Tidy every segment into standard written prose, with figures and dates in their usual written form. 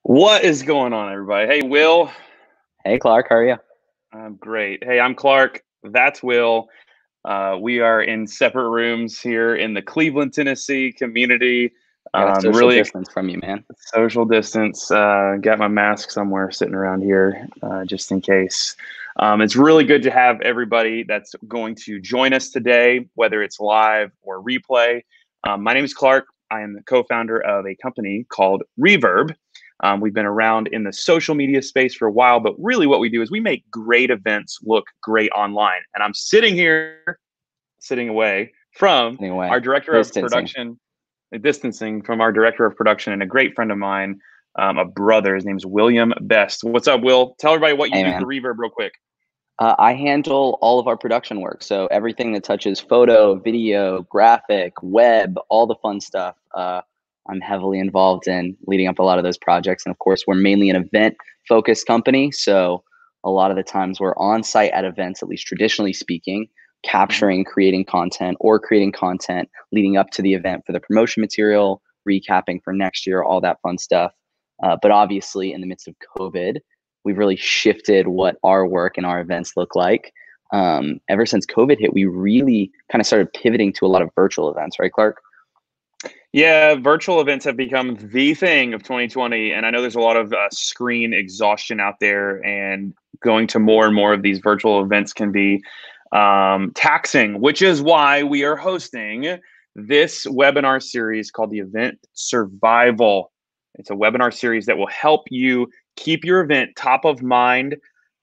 What is going on, everybody? Hey, Will. Hey, Clark, how are you? I'm great. Hey, I'm Clark. That's Will. We are in separate rooms here in the Cleveland, Tennessee community. I got a social Really distance from you, man. social distance. Got my mask somewhere sitting around here just in case. It's really good to have everybody that's going to join us today, whether it's live or replay. My name is Clark. I am the co-founder of a company called RVRB. We've been around in the social media space for a while, but really what we do is we make great events look great online. And I'm sitting away from Anyway, our director of distancing. production, distancing from our director of production and a great friend of mine, a brother. His name's William Best. What's up, Will? Tell everybody what you Hey, do for man. Reverb real quick. I handle all of our production work. So everything that touches photo, video, graphic, web, all the fun stuff. I'm heavily involved in leading up a lot of those projects. And of course, we're mainly an event-focused company. So a lot of the times we're on site at events, at least traditionally speaking, capturing, creating content leading up to the event for the promotion material, recapping for next year, all that fun stuff. But obviously, in the midst of COVID, we've really shifted what our work and our events look like. Ever since COVID hit, we really kind of started pivoting to a lot of virtual events, right, Clark? Yeah, virtual events have become the thing of 2020. And I know there's a lot of screen exhaustion out there, and going to more and more of these virtual events can be taxing, which is why we are hosting this webinar series called the Event Survival. It's a webinar series that will help you keep your event top of mind,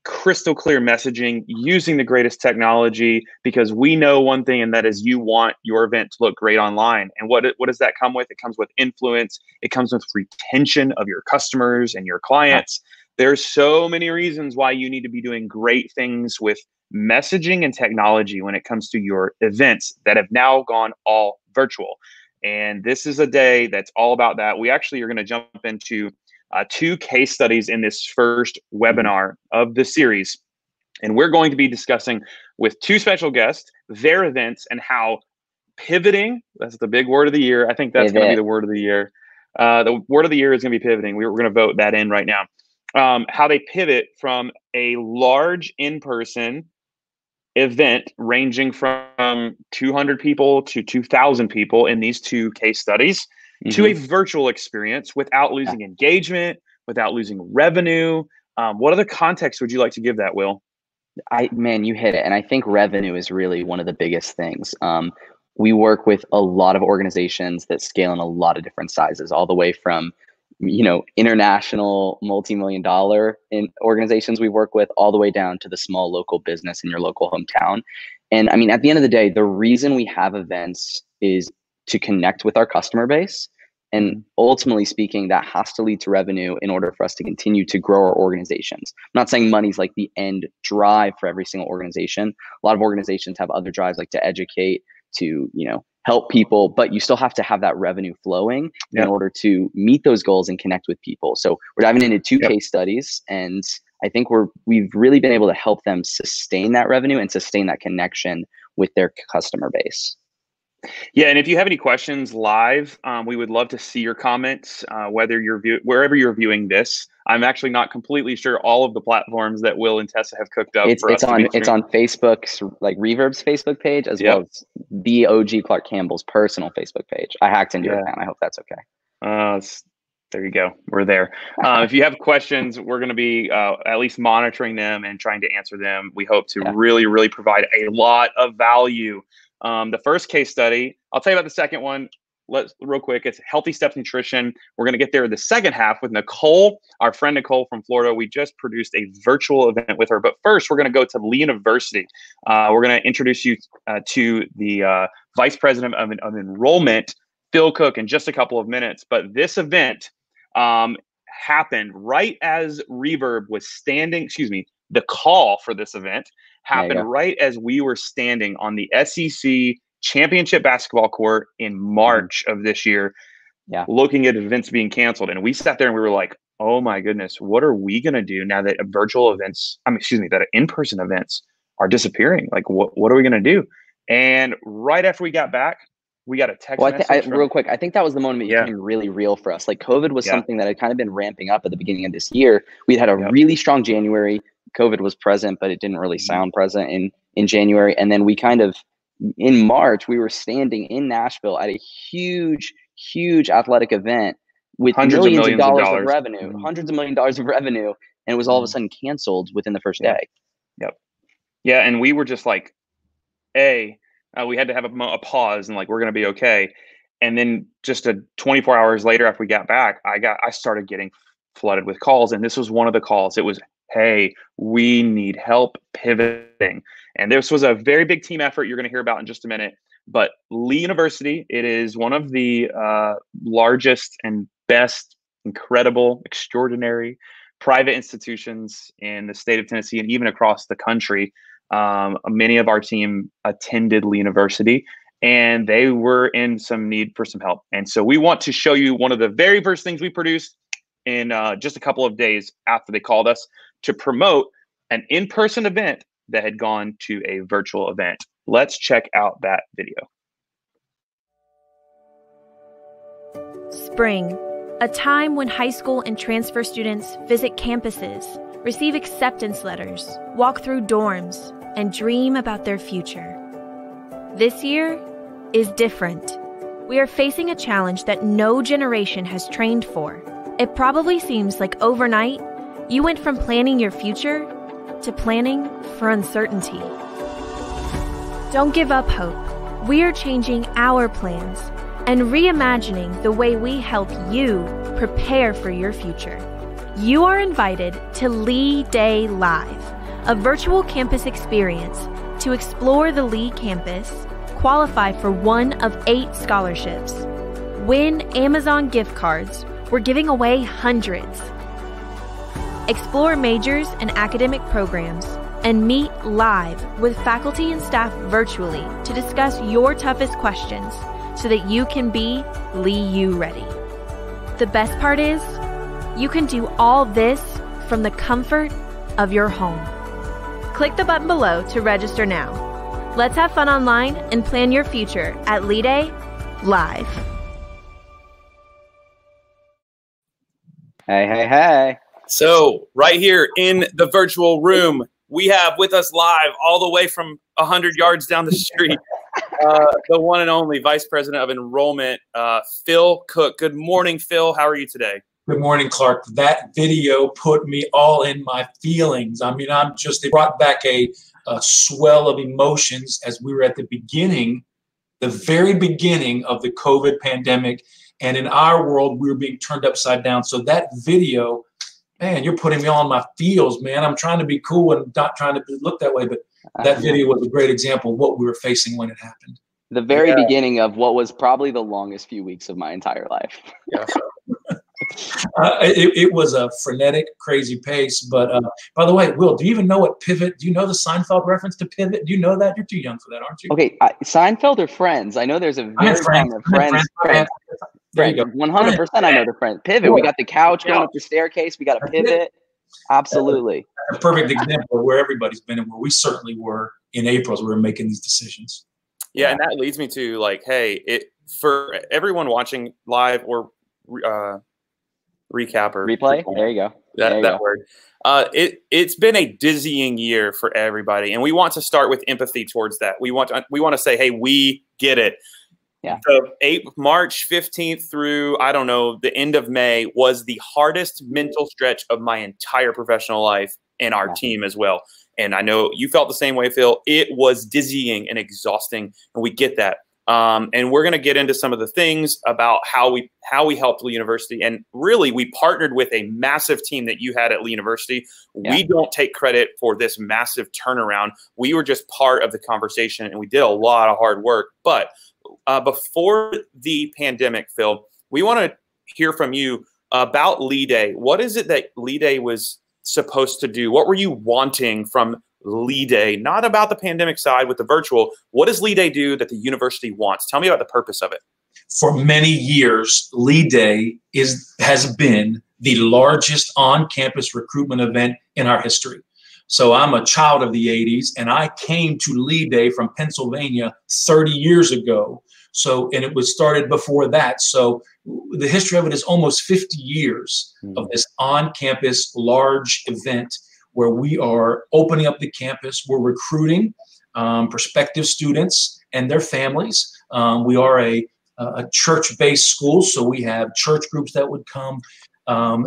crystal clear messaging using the greatest technology, because we know one thing, and that is you want your event to look great online. And what does that come with? It comes with influence. It comes with retention of your customers and your clients. There's so many reasons why you need to be doing great things with messaging and technology when it comes to your events that have now gone all virtual. And this is a day that's all about that. We actually are going to jump into two case studies in this first webinar of the series. And we're going to be discussing with two special guests their events and how pivoting, that's the big word of the year. I think that's going to be the word of the year. The word of the year is going to be pivoting. We're going to vote that in right now. How they pivot from a large in-person event ranging from 200 people to 2,000 people in these two case studies to a virtual experience without losing engagement, without losing revenue. What other context would you like to give that, Will? Man, you hit it. And I think revenue is really one of the biggest things. We work with a lot of organizations that scale in a lot of different sizes, all the way from international multi-million-dollar organizations we work with, all the way down to the small local business in your local hometown. And I mean, at the end of the day, the reason we have events is to connect with our customer base. And ultimately speaking, that has to lead to revenue in order for us to continue to grow our organizations. I'm not saying money's like the end drive for every single organization. A lot of organizations have other drives, like to educate, to help people, but you still have to have that revenue flowing in order to meet those goals and connect with people. So we're diving into two case studies, and I think we've really been able to help them sustain that revenue and sustain that connection with their customer base. Yeah, and if you have any questions live, we would love to see your comments, whether wherever you're viewing this. I'm actually not completely sure all of the platforms that Will and Tessa have cooked up for us. It's on Facebook's, like RVRB's Facebook page, as well as the OG Clark Campbell's personal Facebook page. I hacked into your account. I hope that's okay. There you go. We're there. If you have questions, we're going to be at least monitoring them and trying to answer them. We hope to really, really provide a lot of value. The first case study, I'll tell you about the second one. Real quick, it's Healthy Steps Nutrition. We're going to get there in the second half with Nicole, our friend Nicole from Florida. We just produced a virtual event with her. But first, we're going to go to Lee University. We're going to introduce you to the Vice President of Enrollment, Phil Cook, in just a couple of minutes. But this event happened right as RVRB was standing, the call for this event happened right as we were standing on the SEC championship basketball court in March of this year, looking at events being canceled. And we sat there and we were like, oh my goodness, what are we going to do now that that in-person events are disappearing? Like, what are we going to do? And right after we got back, We got a text Well, message real quick, I think that was the moment it became really real for us. Like COVID was something that had kind of been ramping up at the beginning of this year. We'd had a really strong January. COVID was present, but it didn't really sound present in January. And then we kind of, in March, we were standing in Nashville at a huge athletic event with millions of dollars of revenue, hundreds of $1 millions of revenue. And it was all of a sudden canceled within the first day. Yeah. And we were just like, we had to have a pause and like, we're going to be okay. And then just 24 hours later, after we got back, I started getting flooded with calls. And this was one of the calls. It was, hey, we need help pivoting. And this was a very big team effort you're going to hear about in just a minute. But Lee University, it is one of the largest and best, incredible, extraordinary private institutions in the state of Tennessee and even across the country. Many of our team attended Lee University, and they were in some need for some help. And so we want to show you one of the very first things we produced in just a couple of days after they called us to promote an in-person event that had gone to a virtual event. Let's check out that video. Spring, a time when high school and transfer students visit campuses, receive acceptance letters, walk through dorms, and dream about their future. This year is different. We are facing a challenge that no generation has trained for. It probably seems like overnight, you went from planning your future to planning for uncertainty. Don't give up hope. We are changing our plans and reimagining the way we help you prepare for your future. You are invited to Lee Day Live, a virtual campus experience to explore the Lee campus, qualify for one of 8 scholarships, win Amazon gift cards. We're giving away hundreds. Explore majors and academic programs and meet live with faculty and staff virtually to discuss your toughest questions so that you can be Lee U ready. The best part is, you can do all this from the comfort of your home. Click the button below to register now. Let's have fun online and plan your future at Lee Day Live. Hey. So right here in the virtual room, we have with us live all the way from 100 yards down the street, the one and only Vice President of Enrollment, Phil Cook. Good morning, Phil. How are you today? Good morning, Clark. That video put me all in my feelings. I mean, it brought back a swell of emotions as we were at the very beginning of the COVID pandemic. And in our world, we were being turned upside down. So that video, man, you're putting me all in my feels, man. I'm trying to be cool and not trying to look that way. But that video was a great example of what we were facing when it happened. The very beginning of what was probably the longest few weeks of my entire life. Yeah. It was a frenetic, crazy pace. But by the way, Will, do you even know what pivot? Do you know the Seinfeld reference to pivot? Do you know that? You're too young for that, aren't you? Okay, Seinfeld or Friends? I know there's a very common Friends. There you go. 100%. I know the Friends. Pivot. We got the couch going up the staircase. We got a pivot. Absolutely. A perfect example of where everybody's been and where we certainly were in April as we were making these decisions. Yeah, and that leads me to like, hey, for everyone watching live or recap or replay. There you go. That word. It's been a dizzying year for everybody, and we want to start with empathy towards that. We want to say, hey, we get it. Yeah. So March 15th through, I don't know, the end of May was the hardest mental stretch of my entire professional life and our team as well. And I know you felt the same way, Phil. It was dizzying and exhausting, and we get that. And we're going to get into some of the things about how we helped Lee University. And really, we partnered with a massive team that you had at Lee University. Yeah. We don't take credit for this massive turnaround. We were just part of the conversation, and we did a lot of hard work. But before the pandemic, Phil, we want to hear from you about Lee Day. What is it that Lee Day was supposed to do? What were you wanting from Lee Day? Not about the pandemic side with the virtual. What does Lee Day do that the university wants? Tell me about the purpose of it. For many years, Lee Day has been the largest on-campus recruitment event in our history. So I'm a child of the 80s, and I came to Lee Day from Pennsylvania 30 years ago So, and it was started before that. So the history of it is almost 50 years of this on-campus large event where we are opening up the campus. We're recruiting prospective students and their families. We are a church-based school, so we have church groups that would come.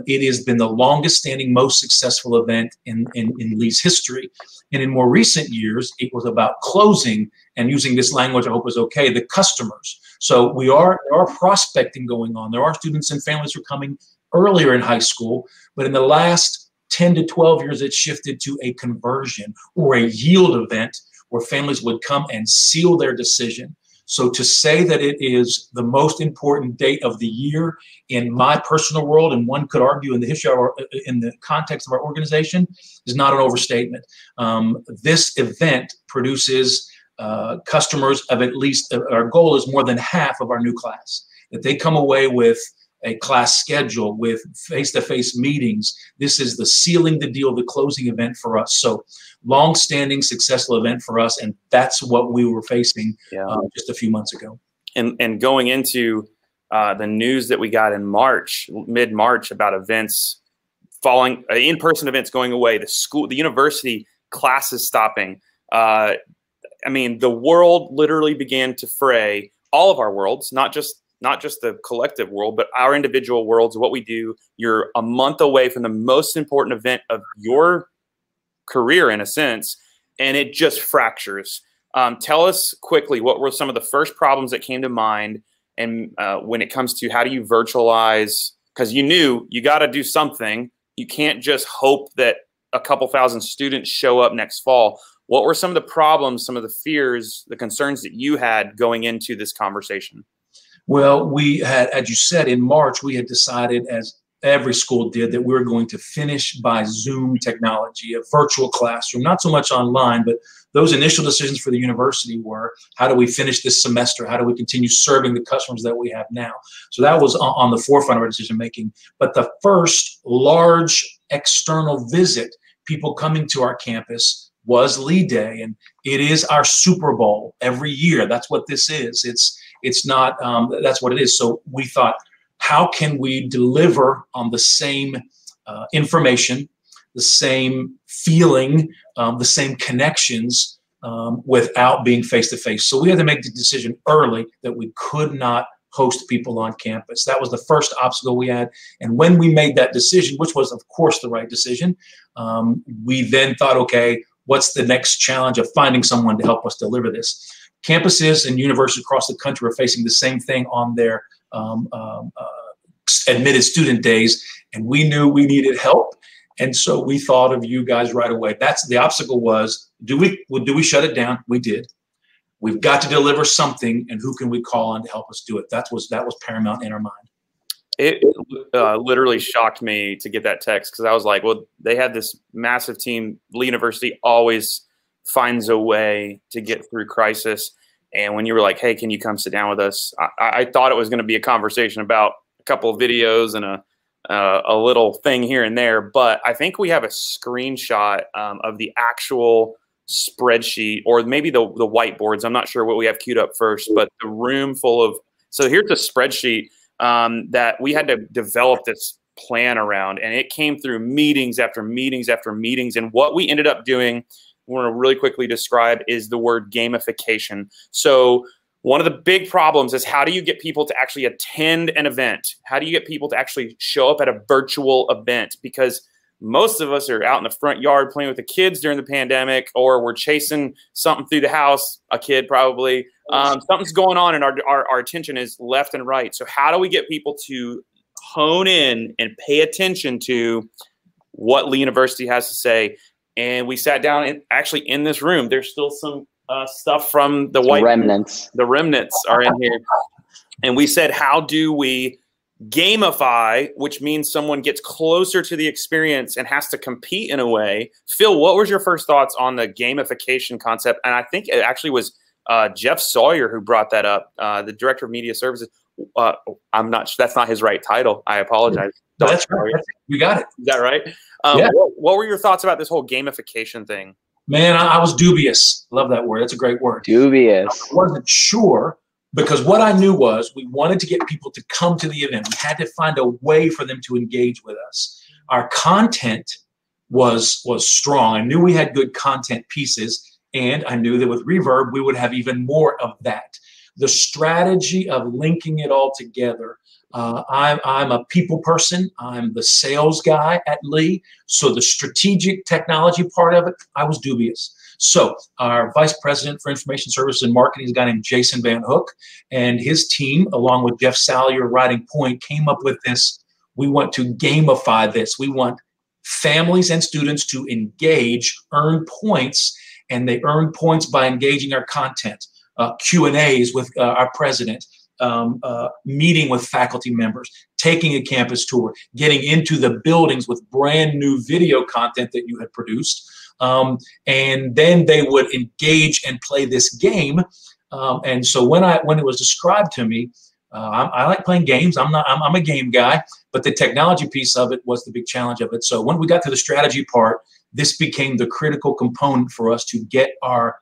It has been the longest standing, most successful event in Lee's history. And in more recent years, it was about closing, and using this language I hope is okay, the customers. So there are prospecting going on. There are students and families who are coming earlier in high school, but in the last 10 to 12 years, it shifted to a conversion or a yield event where families would come and seal their decision. So to say that it is the most important date of the year in my personal world, and one could argue in the history of in the context of our organization, is not an overstatement. This event produces customers of at least, our goal is more than half of our new class, that they come away with a class schedule with face-to-face meetings. This is the sealing the deal, the closing event for us. So long-standing, successful event for us, and that's what we were facing just a few months ago. And going into the news that we got in March, mid-March, about events falling, in-person events going away, the university classes stopping. I mean, the world literally began to fray. All of our worlds, not just the collective world, but our individual worlds, what we do. You're a month away from the most important event of your career, in a sense, and it just fractures. Tell us quickly, what were some of the first problems that came to mind, and when it comes to how do you virtualize, because you knew you got to do something. You can't just hope that a couple thousand students show up next fall. What were some of the problems, some of the fears, the concerns that you had going into this conversation? Well, we had, as you said, in March, we had decided, as every school did, that we were going to finish by Zoom technology, a virtual classroom, not so much online, but those initial decisions for the university were, how do we finish this semester? How do we continue serving the customers that we have now? So that was on the forefront of our decision making. But the first large external visit, people coming to our campus, was Lee Day, and it is our Super Bowl every year. That's what this is. It's not, that's what it is. So we thought, how can we deliver on the same information, the same feeling, the same connections without being face-to-face? So we had to make the decision early that we could not host people on campus. That was the first obstacle we had. And when we made that decision, which was, of course, the right decision, we then thought, okay, what's the next challenge of finding someone to help us deliver this? Campuses and universities across the country are facing the same thing on their admitted student days, and we knew we needed help, and so we thought of you guys right away. That's the obstacle was, do we shut it down? We did. We've got to deliver something, and who can we call on to help us do it? That was paramount in our mind. It literally shocked me to get that text, because I was like, well, they had this massive team. Lee University always finds a way to get through crisis. And when you were like, hey, can you come sit down with us? I thought it was going to be a conversation about a couple of videos and a little thing here and there. But I think we have a screenshot of the actual spreadsheet, or maybe the whiteboards. I'm not sure what we have queued up first, but the room full of, so here's the spreadsheet that we had to develop this plan around. And it came through meetings after meetings after meetings. And what we ended up doing, we're going to really quickly describe, is the word gamification. So one of the big problems is, how do you get people to actually attend an event? How do you get people to actually show up at a virtual event? Because most of us are out in the front yard playing with the kids during the pandemic, or we're chasing something through the house, a kid probably. Something's going on, and our attention is left and right. So how do we get people to hone in and pay attention to what Lee University has to say? And we sat down, and actually in this room, there's still some stuff from the white remnants. The remnants are in here. And we said, how do we gamify, which means someone gets closer to the experience and has to compete in a way? Phil, what was your first thoughts on the gamification concept? And I think it actually was Jeff Sawyer who brought that up, the director of media services. I'm not sure, that's not his right title. I apologize. No, that's right. We got it. Is that right? Yeah. What were your thoughts about this whole gamification thing? Man, I was dubious. Love that word. That's a great word. Dubious. I wasn't sure, because what I knew was we wanted to get people to come to the event. We had to find a way for them to engage with us. Our content was strong. I knew we had good content pieces, and I knew that with Reverb, we would have even more of that. The strategy of linking it all together. I'm a people person. I'm the sales guy at Lee. So the strategic technology part of it, I was dubious. So our vice president for information services and marketing is a guy named Jason Van Hook, and his team, along with Jeff Salyer, Riding Point, came up with this. We want to gamify this. We want families and students to engage, earn points, and they earn points by engaging our content. Q&As with our president, meeting with faculty members, taking a campus tour, getting into the buildings with brand new video content that you had produced. And then they would engage and play this game. And so when it was described to me, I like playing games. I'm a game guy, but the technology piece of it was the big challenge of it. So when we got to the strategy part, this became the critical component for us to get our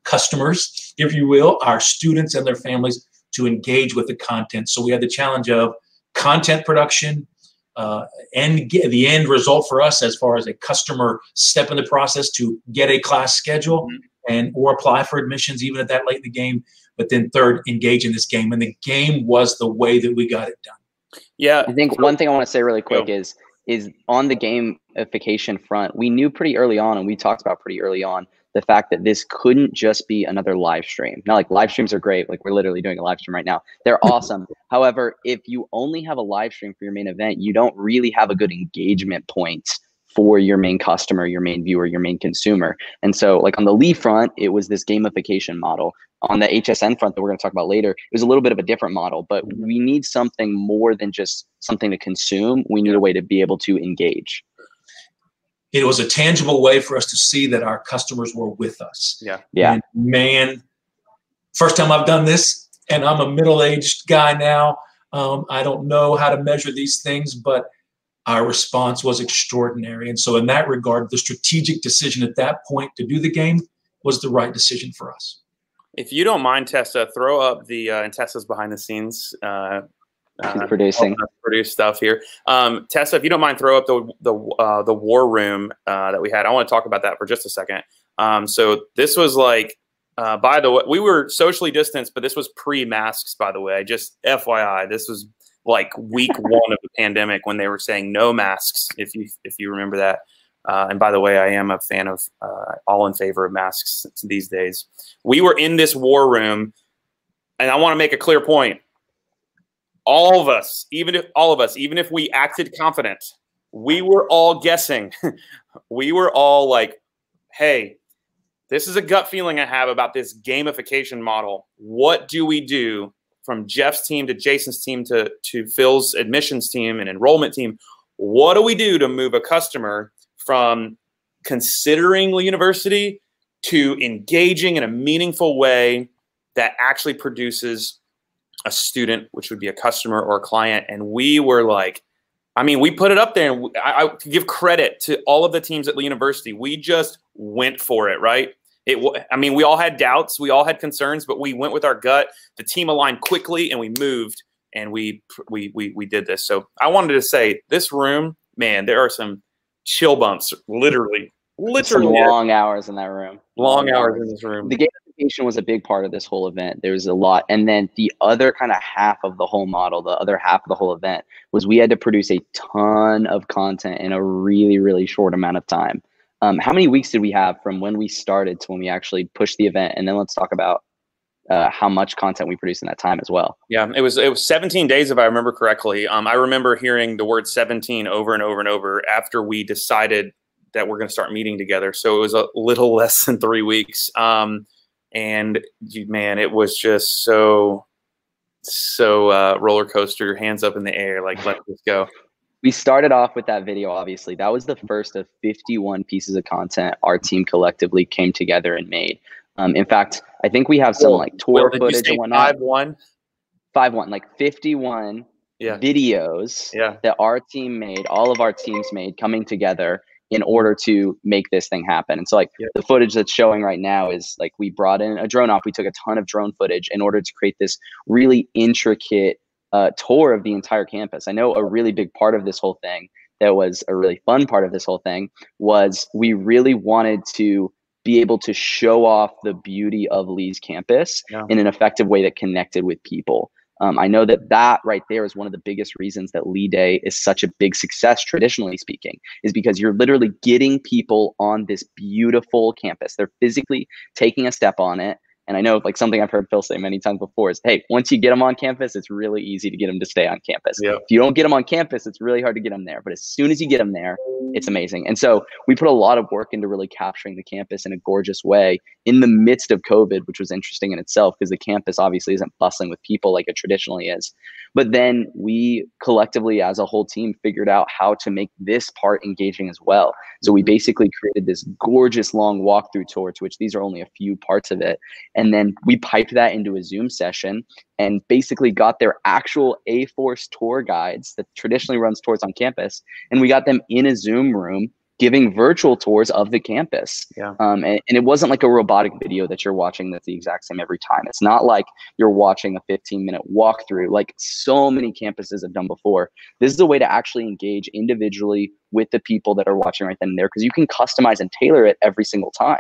customers, if you will, our students and their families to engage with the content. So we had the challenge of content production, and the end result for us as far as a customer step in the process to get a class schedule and or apply for admissions even at that late in the game. But then third, engage in this game. And the game was the way that we got it done. Yeah. I think one thing I want to say really quick is on the gamification front, we knew pretty early on, and we talked about pretty early on, the fact that this couldn't just be another live stream. Now, like, live streams are great. Like, we're literally doing a live stream right now. They're awesome. However, if you only have a live stream for your main event, you don't really have a good engagement point for your main customer, your main viewer, your main consumer. And so, like, on the Lee front, it was this gamification model. On the HSN front that we're going to talk about later, it was a little bit of a different model, but we need something more than just something to consume. We need a way to be able to engage. It was a tangible way for us to see that our customers were with us. Yeah. And man, first time I've done this, and I'm a middle-aged guy now. I don't know how to measure these things, but our response was extraordinary. And so in that regard, the strategic decision at that point to do the game was the right decision for us. If you don't mind, Tessa, throw up the and Tessa's behind the scenes. Producing produce stuff here. Tessa, if you don't mind, throw up the war room that we had. I want to talk about that for just a second. So this was like, by the way, we were socially distanced, but this was pre-masks, by the way. Just FYI, this was like week one of the pandemic when they were saying no masks, if you remember that. And by the way, I am a fan of all in favor of masks these days. We were in this war room, and I want to make a clear point. All of us, even if we acted confident, we were all guessing. We were all like, hey, this is a gut feeling I have about this gamification model. What do we do from Jeff's team to Jason's team to Phil's admissions team and enrollment team? What do we do to move a customer from considering the university to engaging in a meaningful way that actually produces a student, which would be a customer or a client? And we were like, I mean, we put it up there, and I give credit to all of the teams at the university. We just went for it, right? I mean, we all had doubts, we all had concerns, but we went with our gut. The team aligned quickly, and we moved, and we did this. So I wanted to say, this room, man, there are some chill bumps, literally some long hours in that room. Long hours in this room. The gamification was a big part of this whole event. There was a lot. And then the other kind of half of the whole model, the other half of the whole event, was we had to produce a ton of content in a really, really short amount of time. How many weeks did we have from when we started to when we actually pushed the event? And then let's talk about how much content we produced in that time as well. Yeah, it was 17 days, if I remember correctly. I remember hearing the word 17 over and over and over after we decided that we're going to start meeting together. So it was a little less than 3 weeks. And man, it was just so roller coaster, hands up in the air, like, let's just go. We started off with that video, obviously. That was the first of 51 pieces of content our team collectively came together and made. In fact, I think we have some like tour footage and whatnot. 5-1? 5-1, like 51 videos that our team made, all of our teams made, coming together in order to make this thing happen. And so like the footage that's showing right now is like, we brought in a drone off. We took a ton of drone footage in order to create this really intricate tour of the entire campus. I know a really big part of this whole thing, that was a really fun part of this whole thing, was we really wanted to be able to show off the beauty of Lee's campus in an effective way that connected with people. I know that right there is one of the biggest reasons that Lee Day is such a big success, traditionally speaking, is because you're literally getting people on this beautiful campus. They're physically taking a step on it. And I know, like, something I've heard Phil say many times before is, hey, once you get them on campus, it's really easy to get them to stay on campus. If you don't get them on campus, it's really hard to get them there. But as soon as you get them there, it's amazing. And so we put a lot of work into really capturing the campus in a gorgeous way in the midst of COVID, which was interesting in itself, because the campus obviously isn't bustling with people like it traditionally is. But then we collectively, as a whole team, figured out how to make this part engaging as well. So we basically created this gorgeous long walkthrough tour, to which these are only a few parts of it. And then we piped that into a Zoom session and basically got their actual A-Force tour guides that traditionally runs tours on campus. And we got them in a Zoom room giving virtual tours of the campus. And it wasn't like a robotic video that you're watching that's the exact same every time. It's not like you're watching a 15-minute walkthrough like so many campuses have done before. This is a way to actually engage individually with the people that are watching right then and there, because you can customize and tailor it every single time.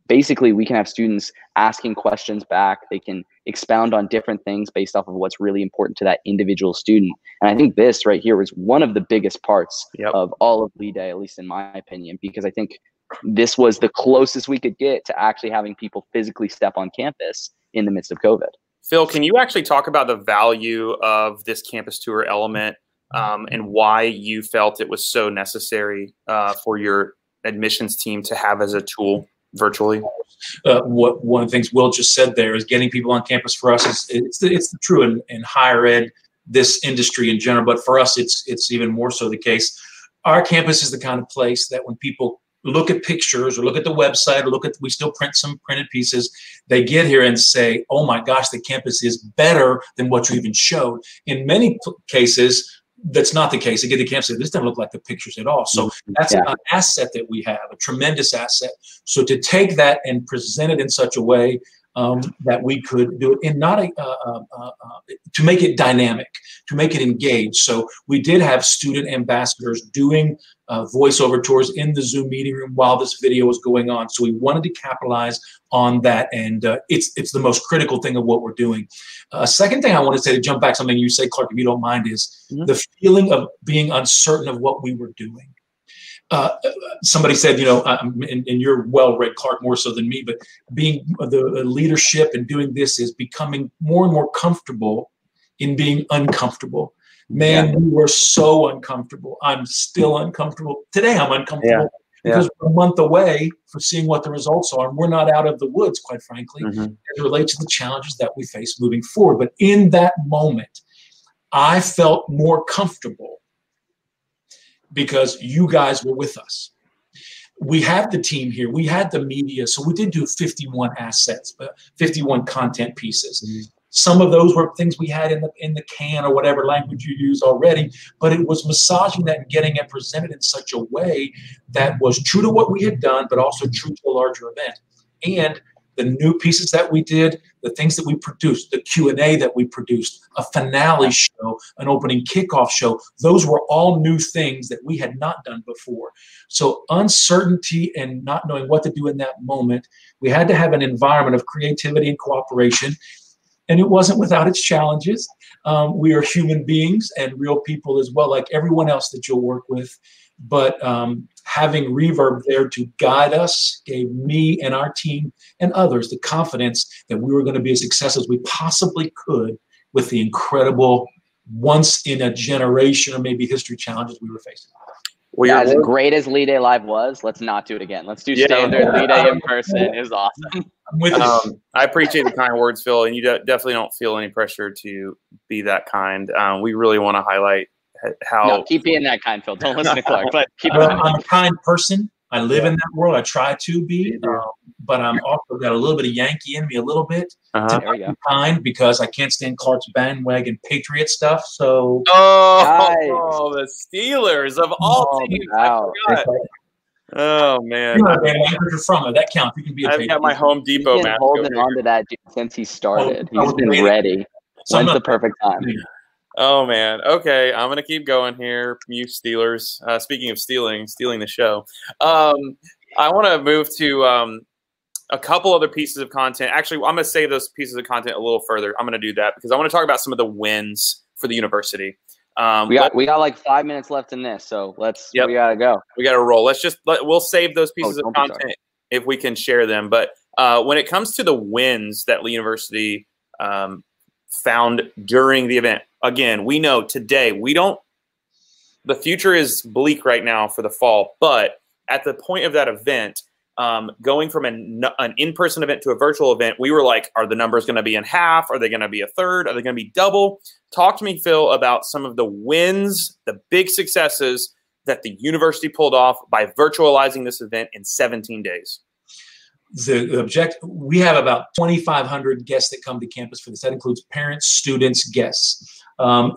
Basically, we can have students asking questions back. They can expound on different things based off of what's really important to that individual student. And I think this right here was one of the biggest parts of all of Lee Day, at least in my opinion, because I think this was the closest we could get to actually having people physically step on campus in the midst of COVID. Phil, can you actually talk about the value of this campus tour element and why you felt it was so necessary for your admissions team to have as a tool virtually? One of the things Will just said there is getting people on campus for us it's true in higher ed, this industry in general, but for us it's even more so the case. Our campus is the kind of place that when people look at pictures or look at the website or we still print some printed pieces, they get here and say, oh my gosh, the campus is better than what you even showed. In many cases, that's not the case. They get the campus, this doesn't look like the pictures at all. So that's an asset that we have, a tremendous asset. So to take that and present it in such a way that we could do it in not to make it dynamic, to make it engaged. So we did have student ambassadors doing voiceover tours in the Zoom meeting room while this video was going on. So we wanted to capitalize on that, and it's the most critical thing of what we're doing. Second thing I want to say, to jump back something you say, Clark, if you don't mind, is the feeling of being uncertain of what we were doing. Somebody said, you know, and you're well-read, Clark, more so than me, but being the leadership and doing this is becoming more and more comfortable in being uncomfortable. Man, we were so uncomfortable. I'm still uncomfortable. Today I'm uncomfortable because we're a month away for seeing what the results are. And we're not out of the woods, quite frankly, as it relates to the challenges that we face moving forward. But in that moment, I felt more comfortable because you guys were with us. We have the team here. We had the media. So we did do 51 assets, 51 content pieces. Some of those were things we had in the can or whatever language you use already, but it was massaging that and getting it presented in such a way that was true to what we had done, but also true to a larger event. And the new pieces that we did, the things that we produced, the Q&A that we produced, a finale show, an opening kickoff show, those were all new things that we had not done before. So uncertainty and not knowing what to do in that moment, we had to have an environment of creativity and cooperation. And it wasn't without its challenges. We are human beings and real people as well, like everyone else that you'll work with. But having Reverb there to guide us gave me and our team and others the confidence that we were going to be as successful as we possibly could with the incredible once-in-a-generation or maybe history challenges we were facing. Well, as great as Lee Day Live was, let's not do it again. Let's do standard Lee Day in person. It was awesome. I'm with you. I appreciate the kind words, Phil, and you definitely don't feel any pressure to be that kind. We really want to highlight how. No, keep being that kind, Phil. Don't listen to Clark. But keep I'm a kind person. I live in that world. I try to be, but I'm also got a little bit of Yankee in me, a little bit. To be kind, because I can't stand Clark's bandwagon Patriot stuff. So the Steelers of all teams. Wow. Oh man, You're not a manager from it. That counts. You can be a I've got my Home Depot He's been mask holding over on here. to that dude since he started. I He's was been waiting. ready. When's the perfect time? Oh man. Okay, I'm gonna keep going here. You Steelers. Speaking of stealing the show. I want to move to a couple other pieces of content. Actually, I'm gonna save those pieces of content a little further. I'm gonna do that because I want to talk about some of the wins for the university. We got like 5 minutes left in this, so we gotta go. We gotta roll. We'll save those pieces of content if we can share them. But when it comes to the wins that Lee University found during the event, again, we know today the future is bleak right now for the fall, but at the point of that event, going from an in-person event to a virtual event, we were like, are the numbers going to be in half? Are they going to be a third? Are they going to be double? Talk to me, Phil, about some of the wins, the big successes that the university pulled off by virtualizing this event in 17 days. We have about 2,500 guests that come to campus for this. That includes parents, students, guests.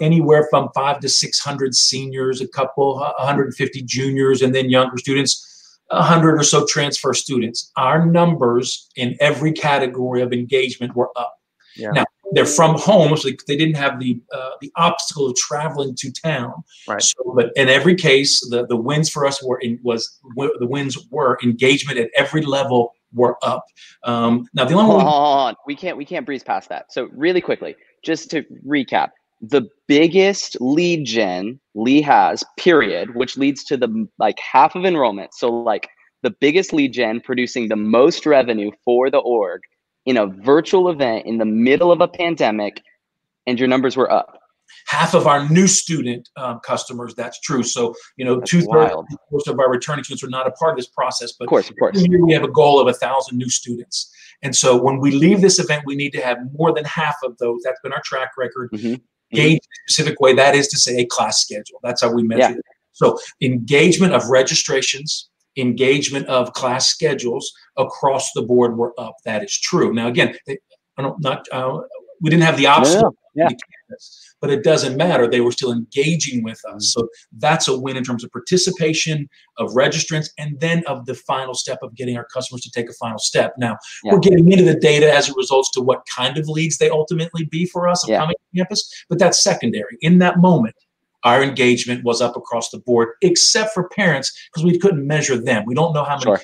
Anywhere from 500 to 600 seniors, a couple, 150 juniors, and then younger students. 100 or so transfer students. Our numbers in every category of engagement were up. Yeah. Now, they're from home, so they didn't have the obstacle of traveling to town. Right. So, but in every case, the wins for us were engagement at every level were up. Now, the only hold on. We can't breeze past that. So really quickly, just to recap, the biggest lead gen Lee has, period, which leads to the half of enrollment. So like the biggest lead gen producing the most revenue for the org in a virtual event in the middle of a pandemic, and your numbers were up. Half of our new student customers, that's true. So, 2/3 of our returning students are not a part of this process. But of course. We have a goal of 1,000 new students. And so when we leave this event, we need to have more than half of those. That's been our track record. Engage in a specific way. That is to say a class schedule. That's how we measure it. So engagement of registrations, engagement of class schedules across the board were up. That is true. Now, again, we didn't have the obstacle. But it doesn't matter. They were still engaging with us. So that's a win in terms of participation, of registrants, and then of the final step of getting our customers to take a final step. Now, we're getting into the data as it results to what kind of leads they ultimately be for us of coming to campus, but that's secondary. In that moment, our engagement was up across the board, except for parents, because we couldn't measure them. We don't know how many.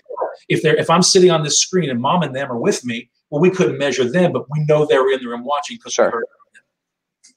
If I'm sitting on this screen and mom and them are with me, well, we couldn't measure them, but we know they were in the room watching because we heard.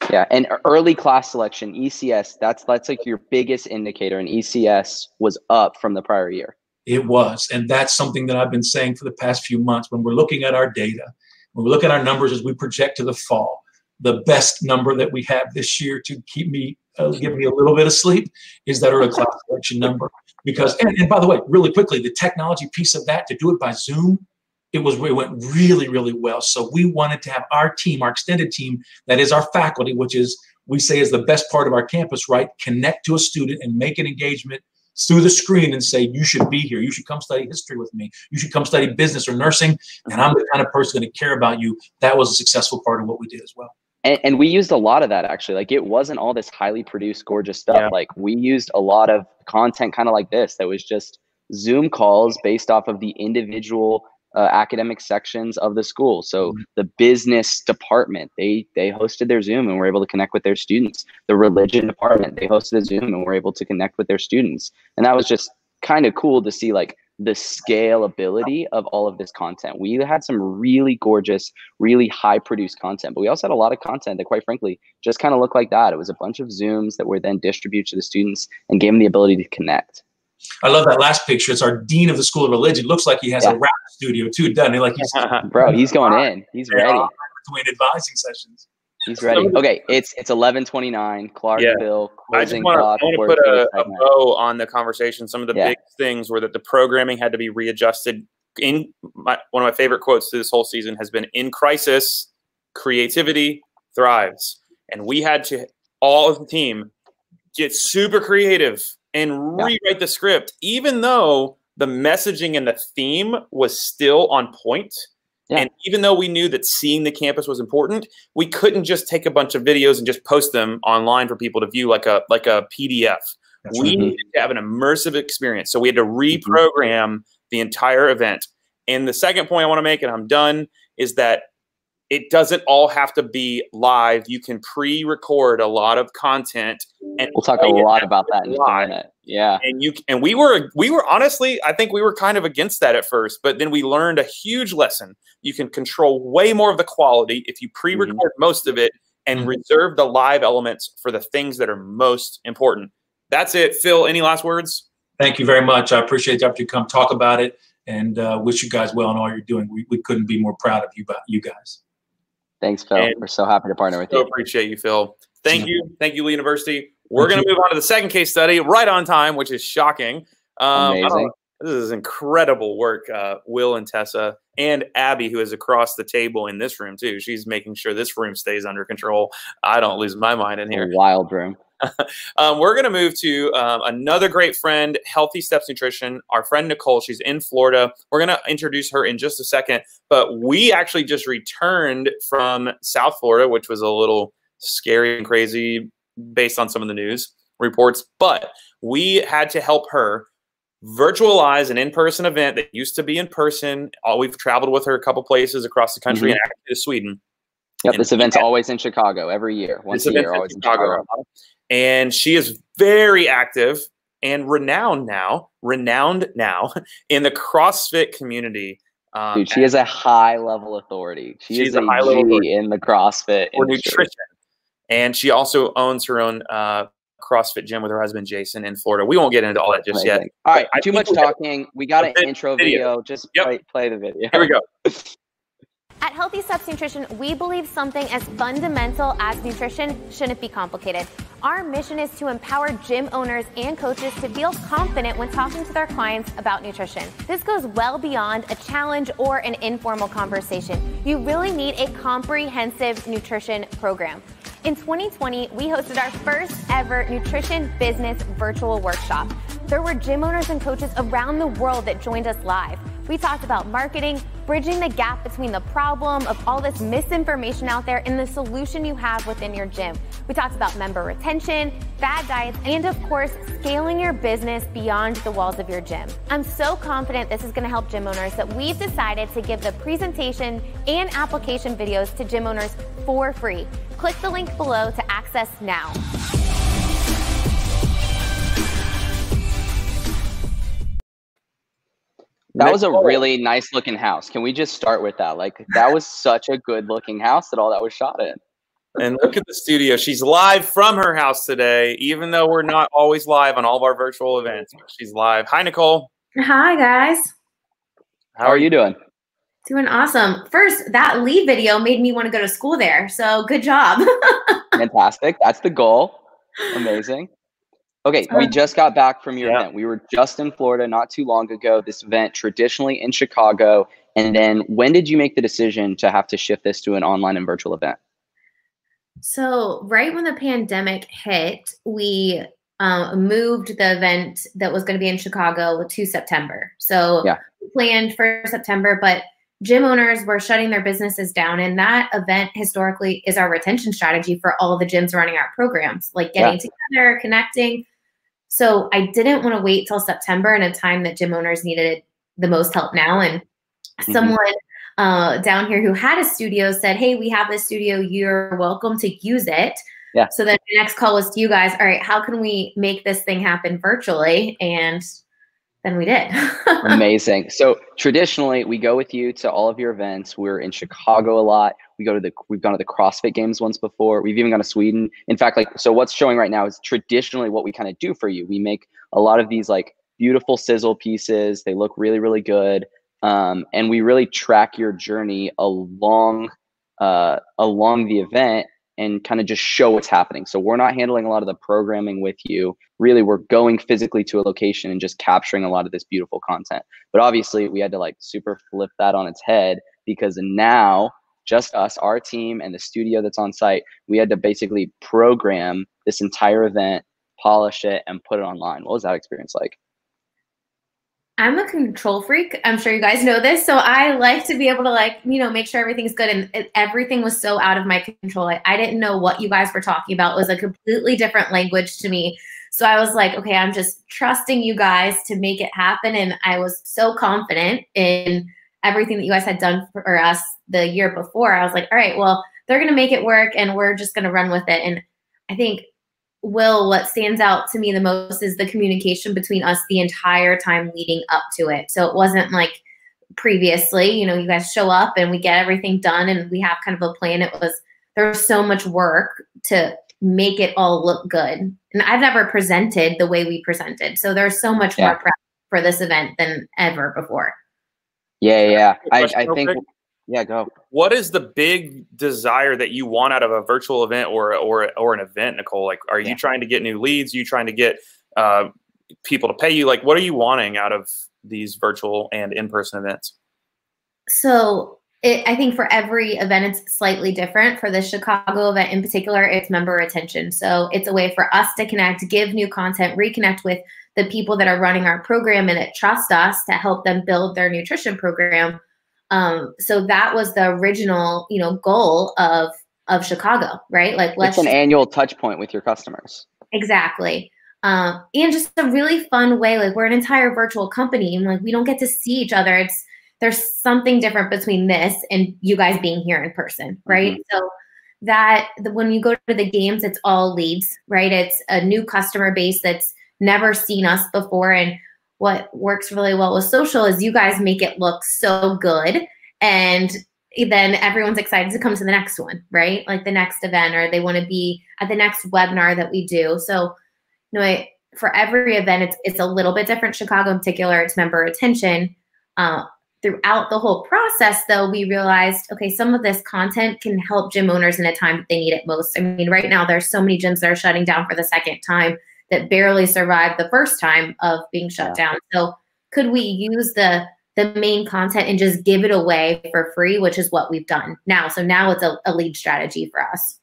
Yeah, and early class selection, ECS, that's like your biggest indicator, and ECS was up from the prior year. It was, and that's something that I've been saying for the past few months. When we're looking at our data, when we look at our numbers as we project to the fall, the best number that we have this year to keep me, give me a little bit of sleep is that early class selection number. Because, and by the way, really quickly, the technology piece of that, to do it by Zoom, it went really, really well. So we wanted to have our team, our extended team, that is our faculty, which is, we say is the best part of our campus, right? Connect to a student and make an engagement through the screen and say, you should be here. You should come study history with me. You should come study business or nursing. And I'm the kind of person going to care about you. That was a successful part of what we did as well. And we used a lot of that, actually. Like, it wasn't all this highly produced, gorgeous stuff. Yeah. Like, we used a lot of content kind of like this that was just Zoom calls based off of the individual academic sections of the school. So the business department, they hosted their Zoom and were able to connect with their students. The religion department, they hosted a Zoom and were able to connect with their students. And that was just kind of cool to see, like, the scalability of all of this content. We had some really gorgeous, really high produced content, but we also had a lot of content that, quite frankly, just kind of looked like that. It was a bunch of Zooms that were then distributed to the students and gave them the ability to connect. I love that last picture. It's our dean of the School of Religion. Looks like he has a rap studio too, doesn't he? Like he's bro, he's going in. He's ready. Between advising sessions. He's ready. Okay, it's 11:29. Clarkville. I just want to put a bow on the conversation. Some of the big things were that the programming had to be readjusted. One of my favorite quotes to this whole season has been, "In crisis, creativity thrives," and we had to, all of the team, get super creative and rewrite the script, even though the messaging and the theme was still on point. And even though we knew that seeing the campus was important, we couldn't just take a bunch of videos and just post them online for people to view like a PDF. We needed to have an immersive experience. So we had to reprogram the entire event. And the second point I want to make, and I'm done, is that it doesn't all have to be live. You can pre-record a lot of content, and we'll talk a lot about that in a minute. Yeah. And we were honestly, I think we were kind of against that at first, but then we learned a huge lesson. You can control way more of the quality if you pre-record most of it and reserve the live elements for the things that are most important. That's it. Phil, any last words? Thank you very much. I appreciate the opportunity to come talk about it, and wish you guys well in all you're doing. We couldn't be more proud of you guys. Thanks, Phil. We're so happy to partner with you. Appreciate you, Phil. Thank you. Thank you, Lee University. We're going to move on to the second case study right on time, which is shocking. Amazing. This is incredible work, Will and Tessa, and Abby, who is across the table in this room, too. She's making sure this room stays under control. I don't lose my mind in here. A wild room. We're going to move to another great friend, Healthy Steps Nutrition, our friend Nicole. She's in Florida. We're going to introduce her in just a second. But we actually just returned from South Florida, which was a little scary and crazy based on some of the news reports. But we had to help her virtualize an in-person event that used to be in person. We've traveled with her a couple places across the country and actually to Sweden. Yep, this event's always in Chicago every year. Once a year, always in Chicago. And she is very active and renowned now in the CrossFit community. Dude, she is a high-level authority. She's a high level in the CrossFit for nutrition. And she also owns her own CrossFit gym with her husband, Jason, in Florida. We won't get into all that just yet. All right, too much talking. We got an intro video. Just play the video. Here we go. At Healthy Steps Nutrition, we believe something as fundamental as nutrition shouldn't be complicated. Our mission is to empower gym owners and coaches to feel confident when talking to their clients about nutrition. This goes well beyond a challenge or an informal conversation. You really need a comprehensive nutrition program. In 2020, we hosted our first ever nutrition business virtual workshop. There were gym owners and coaches around the world that joined us live. We talked about marketing, bridging the gap between the problem of all this misinformation out there and the solution you have within your gym. We talked about member retention, fad diets, and of course, scaling your business beyond the walls of your gym. I'm so confident this is going to help gym owners that we've decided to give the presentation and application videos to gym owners for free. Click the link below to access now. That was a really nice looking house. Can we just start with that? Like, that was such a good looking house that all that was shot in. And look at the studio. She's live from her house today, even though we're not always live on all of our virtual events. She's live. Hi, Nicole. Hi, guys. How are you doing? Doing awesome. First, that lead video made me want to go to school there. So good job. Fantastic. That's the goal. Amazing. Okay, we just got back from your event. We were just in Florida not too long ago. This event traditionally in Chicago. And then when did you make the decision to have to shift this to an online and virtual event? So right when the pandemic hit, we moved the event that was going to be in Chicago to September. So we planned for September, but gym owners were shutting their businesses down. And that event historically is our retention strategy for all of the gyms running our programs, like getting together, connecting. So I didn't want to wait till September in a time that gym owners needed the most help now. And someone down here who had a studio said, hey, we have this studio. You're welcome to use it. Yeah. So then the next call was to you guys. All right, how can we make this thing happen virtually? And then we did. Amazing. So traditionally, we go with you to all of your events. We're in Chicago a lot. We've gone to the CrossFit Games once before. We've even gone to Sweden. In fact, so what's showing right now is traditionally what we kind of do for you. We make a lot of these beautiful sizzle pieces. They look really, really good. And we really track your journey along the event and kind of just show what's happening. So we're not handling a lot of the programming with you. Really, we're going physically to a location and just capturing a lot of this beautiful content. But obviously, we had to super flip that on its head, because now just us, our team, and the studio that's on site, we had to basically program this entire event, polish it, and put it online. What was that experience like? I'm a control freak. I'm sure you guys know this. So I like to be able to make sure everything's good. And everything was so out of my control. I didn't know what you guys were talking about. It was a completely different language to me. So I was like, okay, I'm just trusting you guys to make it happen. And I was so confident in everything that you guys had done for us the year before. I was like, all right, well, they're going to make it work and we're just going to run with it. And I think, Will, what stands out to me the most is the communication between us the entire time leading up to it. So it wasn't like previously, you know, you guys show up and we get everything done and we have kind of a plan. It was, there was so much work to make it all look good. And I've never presented the way we presented. So there's so much more prep for this event than ever before. Yeah. I think, go. What is the big desire that you want out of a virtual event or an event, Nicole? Like, are you trying to get new leads? Are you trying to get people to pay you? Like, what are you wanting out of these virtual and in-person events? So I think for every event, it's slightly different. For the Chicago event in particular, it's member retention. So it's a way for us to connect, give new content, reconnect with the people that are running our program and that trust us to help them build their nutrition program. So that was the original, you know, goal of Chicago, right? Like, it's an annual touch point with your customers. Exactly. And just a really fun way, like we're an entire virtual company and like we don't get to see each other. There's something different between this and you guys being here in person, right? Mm-hmm. So when you go to the games, it's all leads, right? It's a new customer base that's never seen us before. And what works really well with social is you guys make it look so good. And then everyone's excited to come to the next one, right? Like the next event, or they want to be at the next webinar that we do. So, you know, for every event, it's a little bit different. Chicago in particular, it's member retention. Throughout the whole process, though, we realized, okay, some of this content can help gym owners in a time that they need it most. I mean, right now, there's so many gyms that are shutting down for the second time that barely survived the first time of being shut down. So could we use the main content and just give it away for free, which is what we've done now. So now it's a lead strategy for us.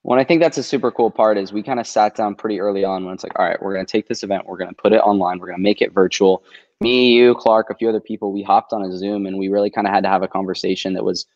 Well, I think that's a super cool part is we kind of sat down pretty early on when it's like, all right, we're going to take this event, we're going to put it online, we're going to make it virtual. Me, you, Clark, a few other people, we hopped on a Zoom and we really kind of had to have a conversation that was,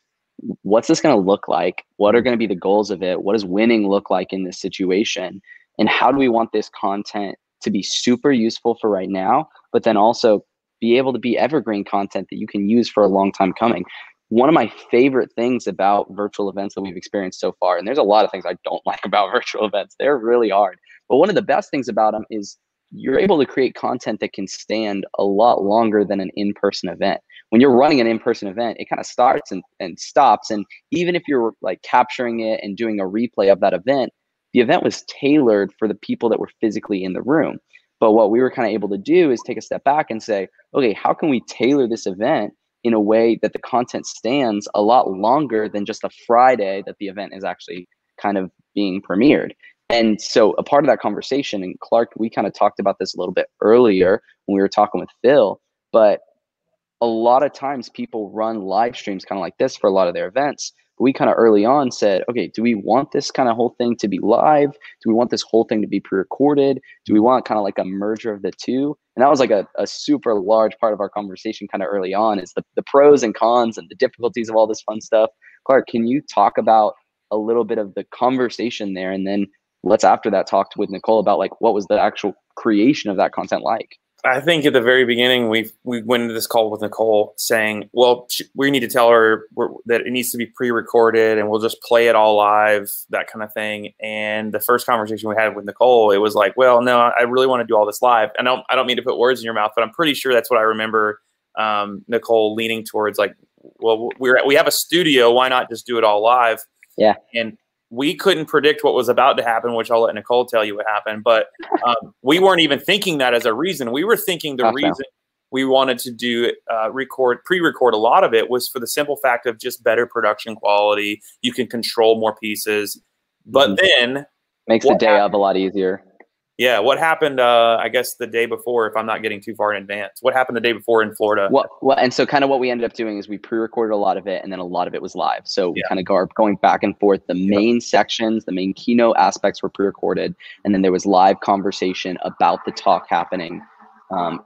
what's this going to look like? What are going to be the goals of it? What does winning look like in this situation? And how do we want this content to be super useful for right now, but then also be able to be evergreen content that you can use for a long time coming? One of my favorite things about virtual events that we've experienced so far, and there's a lot of things I don't like about virtual events, they're really hard, but one of the best things about them is you're able to create content that can stand a lot longer than an in-person event. When you're running an in-person event, it kind of starts and stops. And even if you're like capturing it and doing a replay of that event, the event was tailored for the people that were physically in the room. But what we were kind of able to do is take a step back and say, okay, how can we tailor this event in a way that the content stands a lot longer than just a Friday that the event is actually kind of being premiered? And so a part of that conversation, and Clark, we kind of talked about this a little bit earlier when we were talking with Phil, but a lot of times people run live streams kind of like this for a lot of their events. But we kind of early on said, okay, do we want this kind of whole thing to be live? Do we want this whole thing to be pre-recorded? Do we want kind of like a merger of the two? And that was like a super large part of our conversation kind of early on, is the pros and cons and the difficulties of all this fun stuff. Clark, can you talk about a little bit of the conversation there? And then let's after that talk with Nicole about like what was the actual creation of that content like? I think at the very beginning, we went into this call with Nicole saying, well, we need to tell her that it needs to be pre-recorded and we'll just play it all live, that kind of thing. And the first conversation we had with Nicole, it was like, well, no, I really want to do all this live. I don't mean to put words in your mouth, but I'm pretty sure that's what I remember Nicole leaning towards, like, well, we have a studio, why not just do it all live? Yeah. And we couldn't predict what was about to happen, which I'll let Nicole tell you what happened. But we weren't even thinking that as a reason. We were thinking the reason we wanted to do pre-record a lot of it was for the simple fact of just better production quality. You can control more pieces. But then makes the day of a lot easier. Yeah. What happened, I guess, the day before, if I'm not getting too far in advance? What happened the day before in Florida? Well, and so kind of what we ended up doing is we pre-recorded a lot of it, and then a lot of it was live. So we kind of going back and forth. The main sections, the main keynote aspects were pre-recorded, and then there was live conversation about the talk happening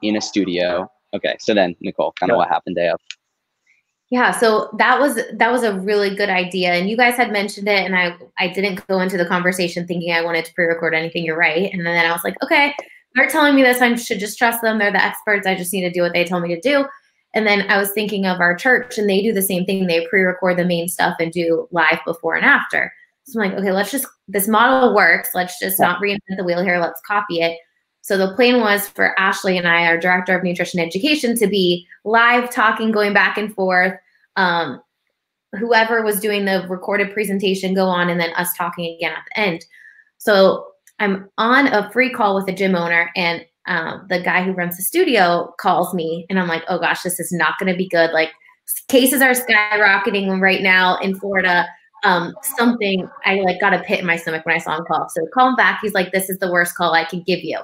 in a studio. Okay, so then, Nicole, kind of what happened day of? Yeah, so that was a really good idea, and you guys had mentioned it, and I didn't go into the conversation thinking I wanted to pre-record anything. You're right, and then I was like, okay, they're telling me this, I should just trust them. They're the experts. I just need to do what they tell me to do. And then I was thinking of our church, and they do the same thing. They pre-record the main stuff and do live before and after. So I'm like, okay, this model works. Let's just not reinvent the wheel here. Let's copy it. So the plan was for Ashley and I, our director of nutrition education, to be live talking, going back and forth. Whoever was doing the recorded presentation go on, and then us talking again at the end. So I'm on a free call with a gym owner, and the guy who runs the studio calls me, and I'm like, oh gosh, this is not going to be good. Like, cases are skyrocketing right now in Florida. Something, I like got a pit in my stomach when I saw him call. So call him back. He's like, this is the worst call I can give you.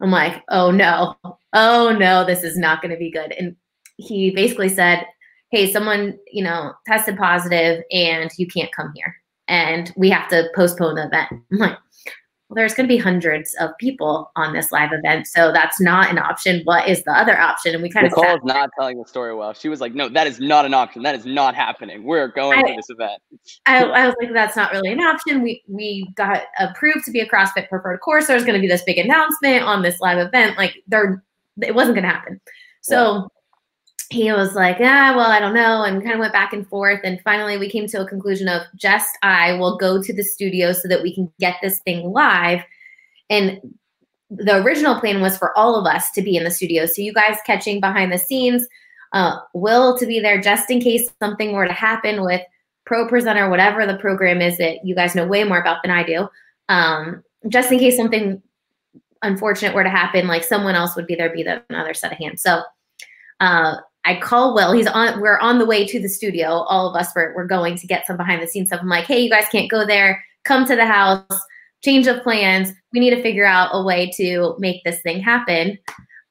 I'm like, oh no, this is not going to be good. And he basically said, hey, someone, tested positive and you can't come here, and we have to postpone the event. I'm like, well, there's going to be hundreds of people on this live event, so that's not an option. What is the other option? And we kind of Nicole's not telling the story well. She was like, no, that is not an option. That is not happening. We're going to this event. I was like, that's not really an option. We got approved to be a CrossFit preferred course. There's going to be this big announcement on this live event. Like, it wasn't going to happen. So he was like, well, I don't know. And we kind of went back and forth. And finally we came to a conclusion of just I will go to the studio so that we can get this thing live. And the original plan was for all of us to be in the studio. So you guys catching behind the scenes, Will to be there just in case something were to happen with Pro Presenter, whatever the program is that you guys know way more about than I do. Just in case something unfortunate were to happen, like someone else would be there, another set of hands. So I call Will. We're on the way to the studio. All of us were going to get some behind the scenes stuff. I'm like, hey, you guys can't go there. Come to the house. Change of plans. We need to figure out a way to make this thing happen.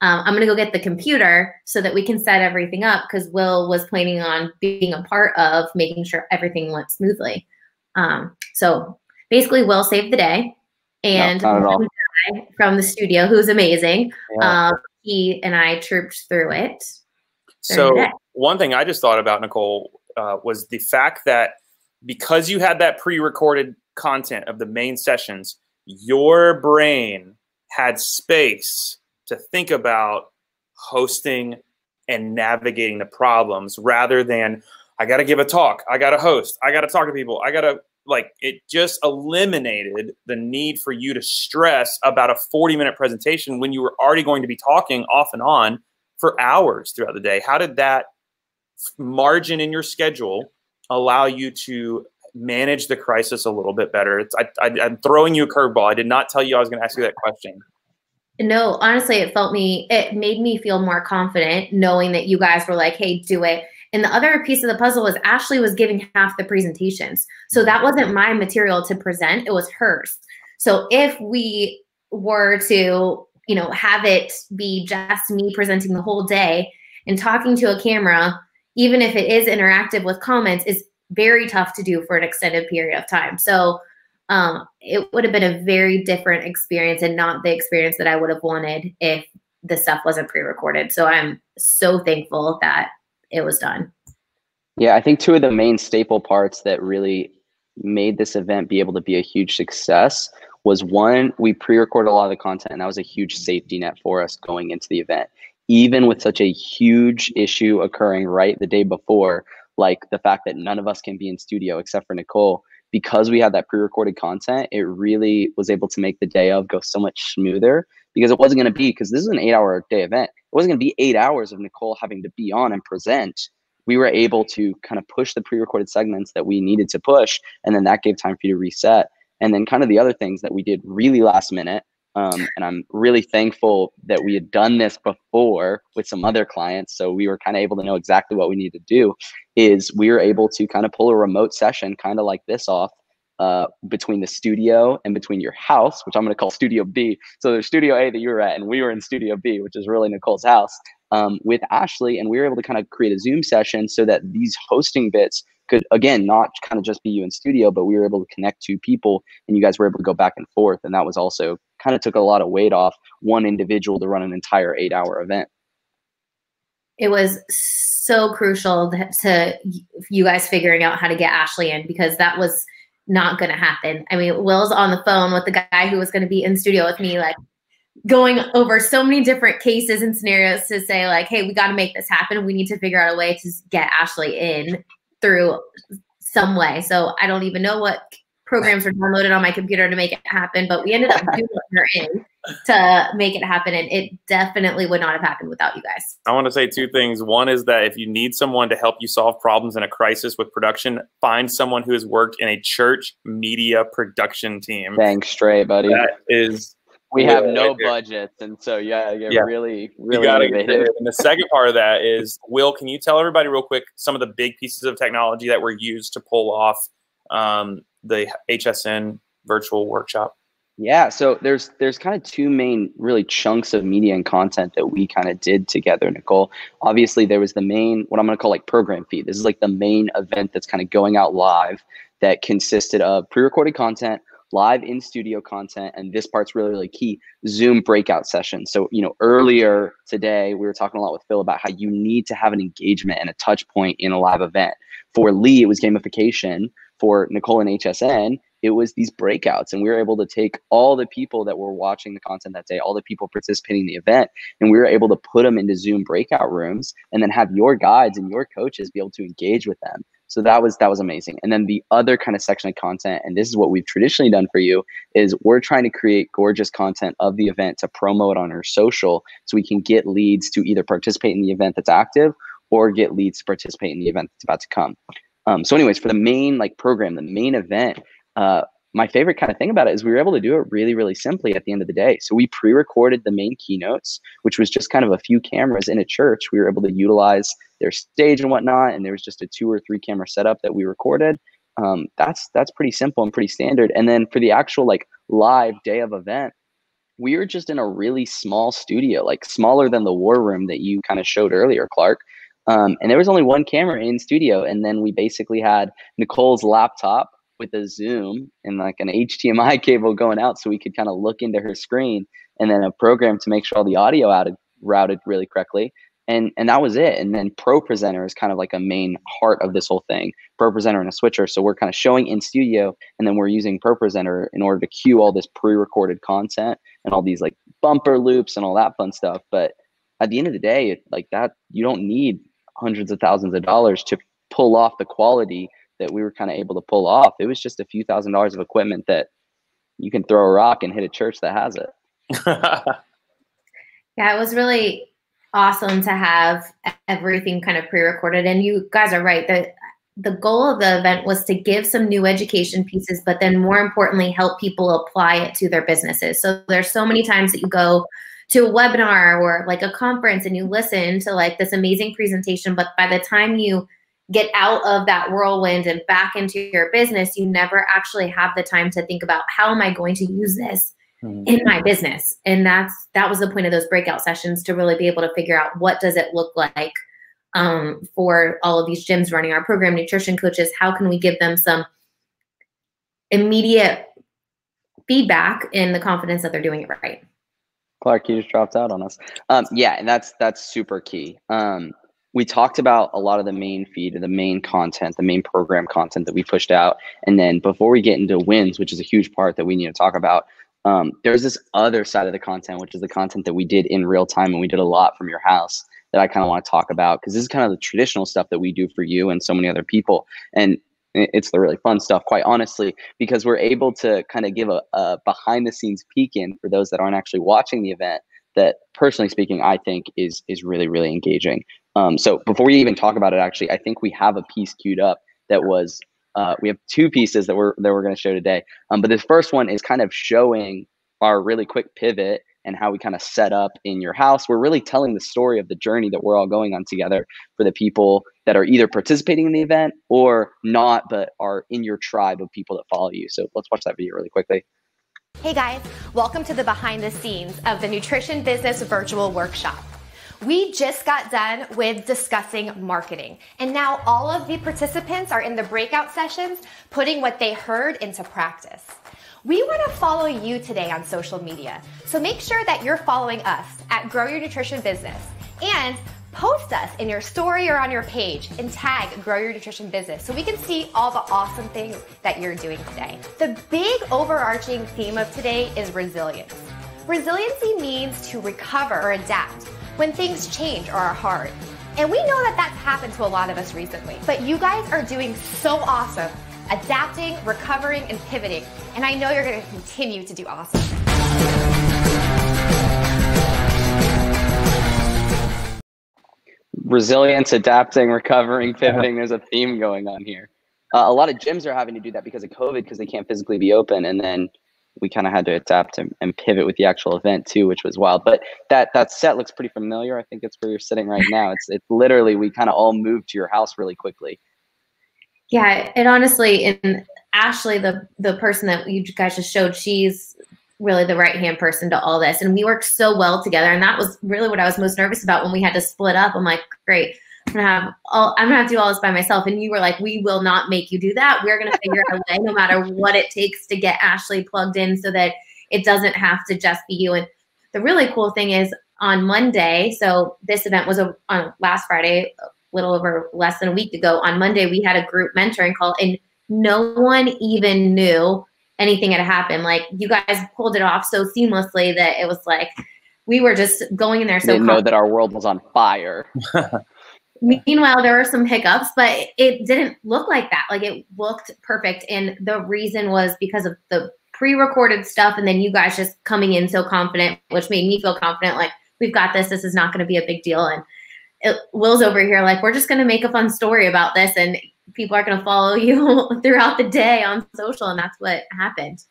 I'm going to go get the computer so that we can set everything up, because Will was planning on being a part of making sure everything went smoothly. So basically Will saved the day, and from the studio, who's amazing. Yeah. He and I trooped through it. So one thing I just thought about, Nicole, was the fact that because you had that pre-recorded content of the main sessions, your brain had space to think about hosting and navigating the problems, rather than, I got to give a talk, I got to host, I got to talk to people, it just eliminated the need for you to stress about a 40-minute presentation when you were already going to be talking off and on for hours throughout the day. How did that margin in your schedule allow you to manage the crisis a little bit better? I'm throwing you a curveball. I did not tell you I was going to ask you that question. No, honestly, it made me feel more confident knowing that you guys were like, hey, do it. And the other piece of the puzzle was Ashley was giving half the presentations. So that wasn't my material to present, it was hers. So if we were to, have it be just me presenting the whole day and talking to a camera, even if it is interactive with comments, is very tough to do for an extended period of time. So it would have been a very different experience, and not the experience that I would have wanted if the stuff wasn't pre-recorded. So I'm so thankful that it was done. Yeah, I think two of the main staple parts that really made this event be able to be a huge success was, one, we pre-recorded a lot of the content, and that was a huge safety net for us going into the event. Even with such a huge issue occurring right the day before, like the fact that none of us can be in studio except for Nicole, because we had that pre-recorded content, it really was able to make the day of go so much smoother, because it wasn't going to be, because this is an 8-hour day event, it wasn't going to be 8 hours of Nicole having to be on and present. We were able to kind of push the pre-recorded segments that we needed to push, and then that gave time for you to reset. And then kind of the other things that we did really last minute, and I'm really thankful that we had done this before with some other clients, so we were kind of able to know exactly what we needed to do, is we were able to kind of pull a remote session kind of like this off between the studio and between your house, which I'm going to call Studio B. So there's Studio A that you were at, and we were in Studio B, which is really Nicole's house, with Ashley, and we were able to kind of create a Zoom session so that these hosting bits could, again, not kind of just be you in studio, but we were able to connect to people, and you guys were able to go back and forth. And that was also kind of took a lot of weight off one individual to run an entire 8-hour event. it was so crucial to you guys figuring out how to get Ashley in, because that was not going to happen. I mean, Will's on the phone with the guy who was going to be in studio with me, like going over so many different cases and scenarios to say like, hey, we got to make this happen. We need to figure out a way to get Ashley in through some way. So I don't even know what programs were downloaded on my computer to make it happen, but we ended up doing her in to make it happen. And it definitely would not have happened without you guys. I want to say two things. One is that if you need someone to help you solve problems in a crisis with production, find someone who has worked in a church media production team. Thanks, straight, buddy. That is... We have no budgets, and so really innovative. And the second part of that is, Will, can you tell everybody real quick some of the big pieces of technology that were used to pull off the Hsn Virtual Workshop? Yeah, so there's kind of two main really chunks of media and content that we kind of did together, Nicole. Obviously, there was the main, what I'm going to call like program feed. This is like the main event that's kind of going out live that consisted of pre-recorded content, live in studio content, and this part's really, really key, Zoom breakout sessions. So, earlier today, we were talking a lot with Phil about how you need to have an engagement and a touch point in a live event. For Lee, it was gamification. For Nicole and Hsn, it was these breakouts. And we were able to take all the people that were watching the content that day, all the people participating in the event, and we were able to put them into Zoom breakout rooms and then have your guides and your coaches be able to engage with them. So that was amazing. And then the other kind of section of content, and this is what we've traditionally done for you, is we're trying to create gorgeous content of the event to promote on our social so we can get leads to either participate in the event that's active or get leads to participate in the event that's about to come. So anyways, for the main program, the main event, my favorite kind of thing about it is we were able to do it really, really simply at the end of the day. So we pre-recorded the main keynotes, which was just kind of a few cameras in a church. We were able to utilize their stage and whatnot, and there was just a 2 or 3 camera setup that we recorded. That's pretty simple and pretty standard. And then for the actual live day of event, we were just in a really small studio, smaller than the war room that you kind of showed earlier, Clark. And there was only one camera in studio, and then we basically had Nicole's laptop with a Zoom and an HDMI cable going out so we could kind of look into her screen, and then a program to make sure all the audio routed really correctly. And that was it. And then Pro Presenter is kind of like a main heart of this whole thing, Pro Presenter and a switcher. So we're kind of showing in studio, and then we're using Pro Presenter in order to cue all this pre-recorded content and all these bumper loops and all that fun stuff. But at the end of the day, you don't need hundreds of thousands of dollars to pull off the quality that we were kind of able to pull off. It was just a few $1,000s of equipment that you can throw a rock and hit a church that has it. Yeah, it was really awesome to have everything kind of pre-recorded. And you guys are right. The goal of the event was to give some new education pieces, but then more importantly, help people apply it to their businesses. So there's so many times that you go to a webinar or a conference and you listen to this amazing presentation, but by the time you get out of that whirlwind and back into your business, you never actually have the time to think about, how am I going to use this in my business? And that was the point of those breakout sessions, to really be able to figure out, what does it look like for all of these gyms running our program, nutrition coaches, how can we give them some immediate feedback and the confidence that they're doing it right. Clark, you just dropped out on us. Yeah, and that's super key. We talked about a lot of the main feed, the main content, the main program content that we pushed out. And then before we get into wins, which is a huge part that we need to talk about, there's this other side of the content, which is the content that we did in real time, and we did a lot from your house, that I kind of want to talk about, because this is kind of the traditional stuff that we do for you and so many other people. And it's the really fun stuff, quite honestly, because we're able to kind of give a behind the scenes peek in for those that aren't actually watching the event, that personally speaking, I think is really, really engaging. So before we even talk about it, actually, I think we have a piece queued up that was, we have 2 pieces that we're going to show today. But this first one is kind of showing our really quick pivot and how we kind of set up in your house. We're really telling the story of the journey that we're all going on together for the people that are either participating in the event or not, but are in your tribe of people that follow you. So let's watch that video really quickly. Hey guys, welcome to the behind the scenes of the Nutrition Business Virtual Workshop. We just got done with discussing marketing, and now all of the participants are in the breakout sessions putting what they heard into practice. We want to follow you today on social media, so make sure that you're following us at Grow Your Nutrition Business, and Post us in your story or on your page and tag Grow Your Nutrition Business so we can see all the awesome things that you're doing today. The big overarching theme of today is resilience. Resiliency means to recover or adapt when things change or are hard. And we know that that's happened to a lot of us recently. But you guys are doing so awesome, adapting, recovering, and pivoting. And I know you're going to continue to do awesome. Resilience, adapting, recovering, pivoting. There's a theme going on here. A lot of gyms are having to do that because of COVID, because they can't physically be open. And then we kind of had to adapt and pivot with the actual event too, which was wild. But that set looks pretty familiar. I think it's where you're sitting right now. It's literally, we kind of all moved to your house really quickly. Yeah, it honestly, and Ashley, the person that you guys just showed, she's really the right-hand person to all this. And we worked so well together. And that was really what I was most nervous about when we had to split up. I'm like, great, I'm gonna have to do all this by myself. And you were like, we will not make you do that. We're gonna figure out a way, no matter what it takes, to get Ashley plugged in so that it doesn't have to just be you. And the really cool thing is, on Monday, so this event was on last Friday, a little over less than a week ago. On Monday, we had a group mentoring call, and no one even knew anything had happened. Like, you guys pulled it off so seamlessly that it was like we were just going in there. So didn't know that our world was on fire. Meanwhile, there were some hiccups, but it didn't look like that. Like, it looked perfect. And the reason was because of the pre-recorded stuff, and then you guys just coming in so confident, which made me feel confident. Like, we've got this. This is not going to be a big deal. And Will's over here like, we're just going to make a fun story about this, and people are going to follow you throughout the day on social. And that's what happened.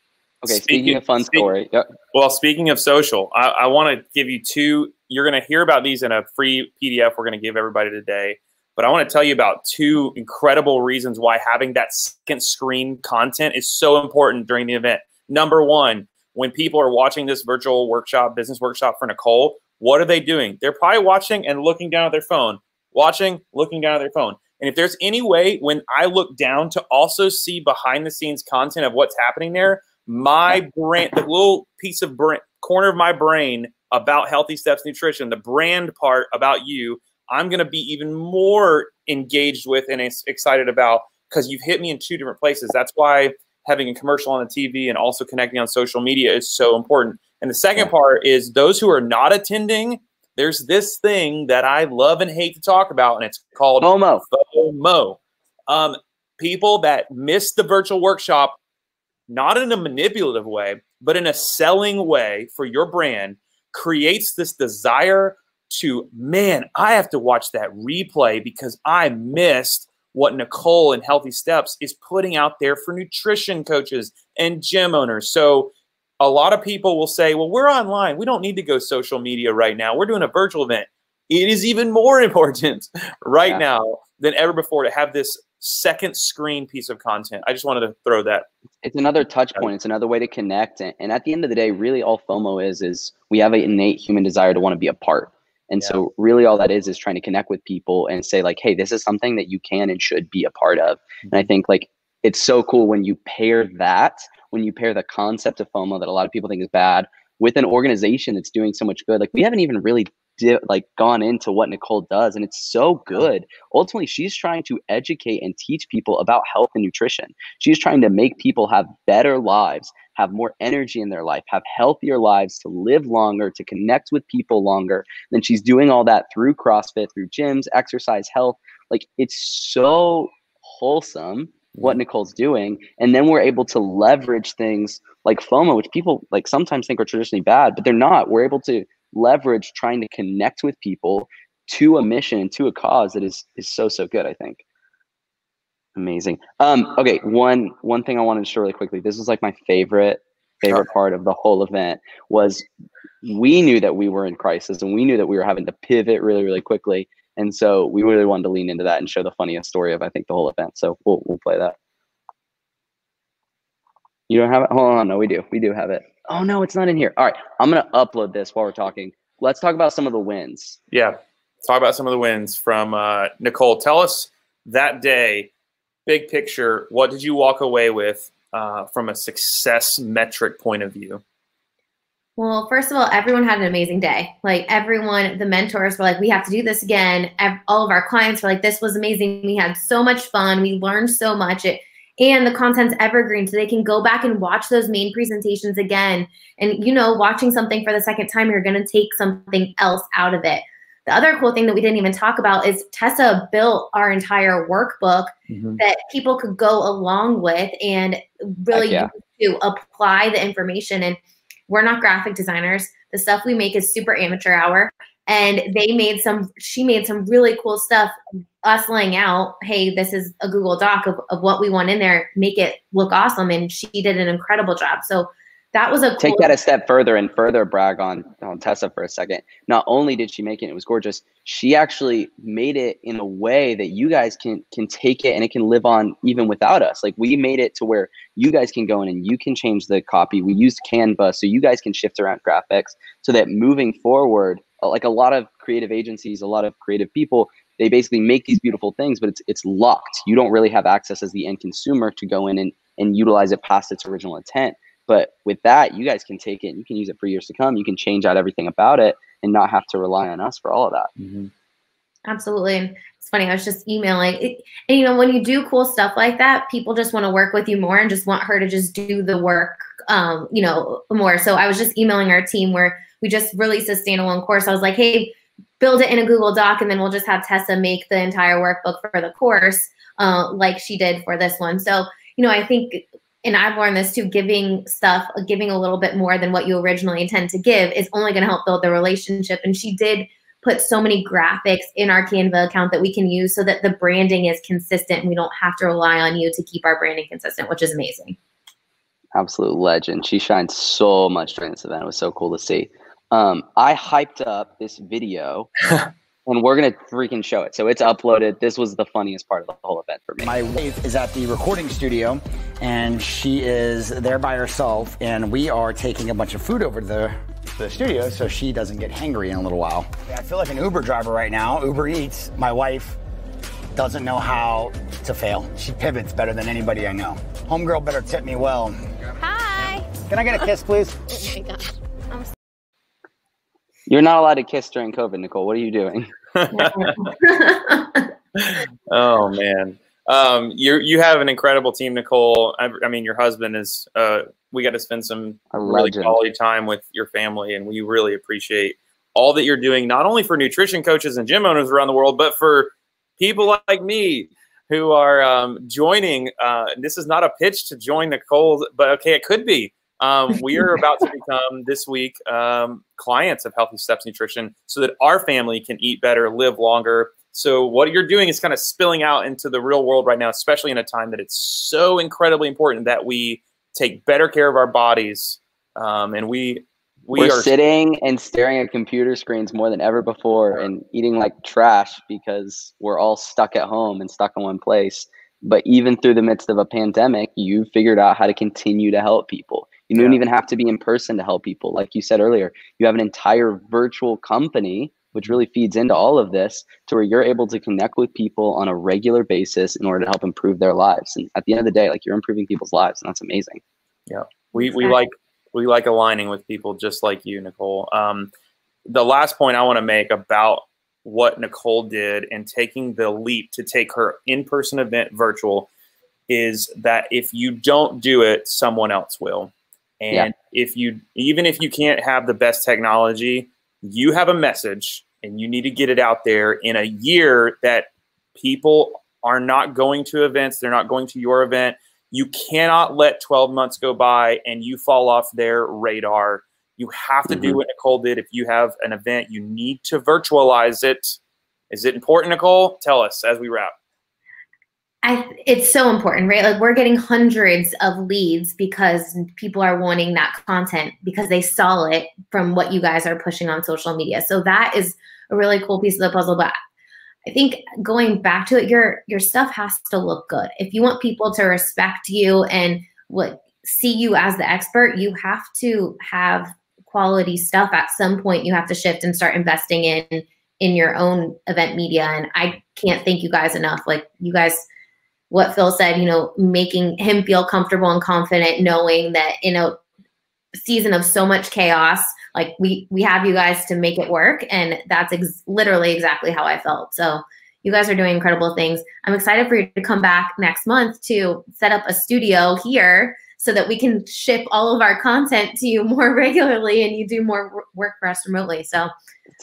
Okay, speaking of fun story. Yep. Well, speaking of social, I want to give you two. You're going to hear about these in a free PDF we're going to give everybody today. But I want to tell you about two incredible reasons why having that second screen content is so important during the event. Number one, when people are watching this virtual workshop, business workshop for Nicole, what are they doing? They're probably watching and looking down at their phone, watching, looking down at their phone. And if there's any way when I look down to also see behind the scenes content of what's happening there, my brain, the little piece of corner of my brain about Healthy Steps Nutrition, the brand part about you, I'm going to be even more engaged with and excited about, because you've hit me in two different places. That's why having a commercial on the TV and also connecting on social media is so important. And the second part is, those who are not attending, there's this thing that I love and hate to talk about, and it's called FOMO. People that miss the virtual workshop, not in a manipulative way, but in a selling way for your brand, creates this desire to, man, I have to watch that replay because I missed what Nicole and Healthy Steps is putting out there for nutrition coaches and gym owners. So a lot of people will say, well, we're online. We don't need to go social media right now. We're doing a virtual event. It is even more important right now than ever before to have this second screen piece of content. I just wanted to throw that. It's another touch point. It's another way to connect. And at the end of the day, really all FOMO is we have an innate human desire to want to be a part. And so really all that is trying to connect with people and say like, hey, this is something that you can and should be a part of. And I think like it's so cool when you pair that, when you pair the concept of FOMO that a lot of people think is bad with an organization that's doing so much good. Like, we haven't even really gone into what Nicole does, and it's so good. Ultimately, she's trying to educate and teach people about health and nutrition. She's trying to make people have better lives, have more energy in their life, have healthier lives, to live longer, to connect with people longer. Then she's doing all that through CrossFit, through gyms, exercise, health. Like, it's so wholesome what Nicole's doing. And then we're able to leverage things like FOMO, which people like sometimes think are traditionally bad, but they're not. We're able to leverage trying to connect with people to a mission, to a cause that is so good, I think. Amazing. Okay, one thing I wanted to show really quickly. This is like my favorite part of the whole event. Was we knew that we were in crisis, and we knew that we were having to pivot really, really quickly. And so we really wanted to lean into that and show the funniest story of, I think, the whole event. So we'll play that. You don't have it? Hold on. No, we do. We do have it. Oh, no, it's not in here. All right. I'm going to upload this while we're talking. Let's talk about some of the wins. Yeah. Talk about some of the wins from Nicole. Tell us that day, big picture, what did you walk away with from a success metric point of view? Well, first of all, everyone had an amazing day. Like everyone, the mentors were like, we have to do this again. All of our clients were like, this was amazing. We had so much fun. We learned so much. And the content's evergreen, so they can go back and watch those main presentations again. And, you know, watching something for the second time, you're going to take something else out of it. The other cool thing that we didn't even talk about is Tessa built our entire workbook that people could go along with and really use to apply the information. And we're not graphic designers. The stuff we make is super amateur hour. And she made some really cool stuff, us laying out, hey, this is a Google Doc of what we want in there, make it look awesome. And she did an incredible job. So that was a cool. Take that a step further and further brag on Tessa for a second. Not only did she make it, it was gorgeous. She actually made it in a way that you guys can take it and it can live on even without us. Like we made it to where you guys can go in and you can change the copy. We used Canva so you guys can shift around graphics so that moving forward, like a lot of creative agencies, a lot of creative people, they basically make these beautiful things, but it's locked. You don't really have access as the end consumer to go in and utilize it past its original intent. But with that, you guys can take it and you can use it for years to come. You can change out everything about it and not have to rely on us for all of that. Absolutely. And it's funny, I was just emailing it, and you know, when you do cool stuff like that, people just want to work with you more and just want her to just do the work, you know, more. So I was just emailing our team where we just released a standalone course. I was like, hey, build it in a Google Doc, and then we'll just have Tessa make the entire workbook for the course, like she did for this one. So, you know, I think, and I've learned this too, giving a little bit more than what you originally intend to give is only going to help build the relationship. And she did put so many graphics in our Canva account that we can use so that the branding is consistent and we don't have to rely on you to keep our branding consistent, which is amazing. Absolute legend. She shined so much during this event. It was so cool to see. I hyped up this video and we're going to freaking show it. So it's uploaded. This was the funniest part of the whole event for me. My wife is at the recording studio and she is there by herself, and we are taking a bunch of food over to the studio so she doesn't get hangry in a little while. I feel like an Uber driver right now. Uber Eats. My wife doesn't know how to fail. She pivots better than anybody I know. Homegirl better tip me well. Hi. Can I get a kiss, please? Oh my gosh. You're not allowed to kiss during COVID, Nicole. What are you doing? Oh man, you have an incredible team, Nicole. I mean, your husband is. We got to spend some really quality time with your family, and we really appreciate all that you're doing, not only for nutrition coaches and gym owners around the world, but for people like me who are joining. This is not a pitch to join Nicole, but okay, it could be. We are about to become this week clients of Healthy Steps Nutrition so that our family can eat better, live longer. So what you're doing is kind of spilling out into the real world right now, especially in a time that it's so incredibly important that we take better care of our bodies. And we're sitting and staring at computer screens more than ever before and eating like trash because we're all stuck at home and stuck in one place. But even through the midst of a pandemic, you figured out how to continue to help people. You don't even have to be in person to help people. Like you said earlier, you have an entire virtual company, which really feeds into all of this, to where you're able to connect with people on a regular basis in order to help improve their lives. And at the end of the day, like, you're improving people's lives, and that's amazing. Yeah, we like aligning with people just like you, Nicole. The last point I want to make about what Nicole did and taking the leap to take her in-person event virtual is that if you don't do it, someone else will. And even if you can't have the best technology, you have a message and you need to get it out there in a year that people are not going to events. They're not going to your event. You cannot let 12 months go by and you fall off their radar. You have to do what Nicole did. If you have an event, you need to virtualize it. Is it important, Nicole? Tell us as we wrap. It's so important, right? Like, we're getting hundreds of leads because people are wanting that content because they saw it from what you guys are pushing on social media. So that is a really cool piece of the puzzle. But I think going back to it, your stuff has to look good. If you want people to respect you and see you as the expert, you have to have quality stuff. At some point, you have to shift and start investing in your own event media. And I can't thank you guys enough. Like, you guys, what Phil said, you know, making him feel comfortable and confident, knowing that, you know, season of so much chaos, like we have you guys to make it work. And that's literally exactly how I felt. So you guys are doing incredible things. I'm excited for you to come back next month to set up a studio here so that we can ship all of our content to you more regularly and you do more work for us remotely. So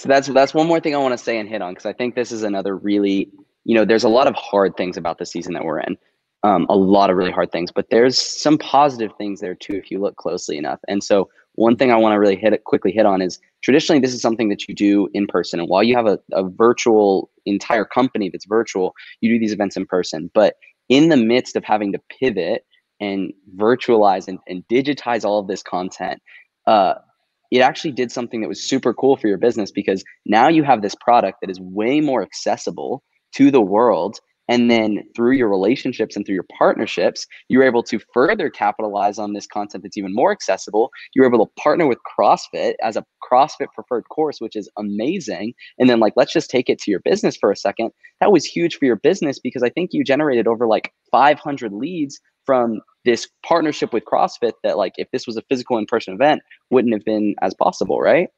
that's one more thing I want to say and hit on, because I think this is another really, there's a lot of hard things about the season that we're in. A lot of really hard things, but there's some positive things there too if you look closely enough. And so one thing I want to really quickly hit on is traditionally this is something that you do in person. And while you have a virtual entire company that's virtual, you do these events in person. But in the midst of having to pivot and virtualize and digitize all of this content, it actually did something that was super cool for your business, because now you have this product that is way more accessible to the world. And then through your relationships and through your partnerships, you're able to further capitalize on this content that's even more accessible. You're able to partner with CrossFit as a CrossFit preferred course, which is amazing. And then let's just take it to your business for a second. That was huge for your business, because I think you generated over 500 leads from this partnership with CrossFit that if this was a physical in-person event, wouldn't have been as possible, right?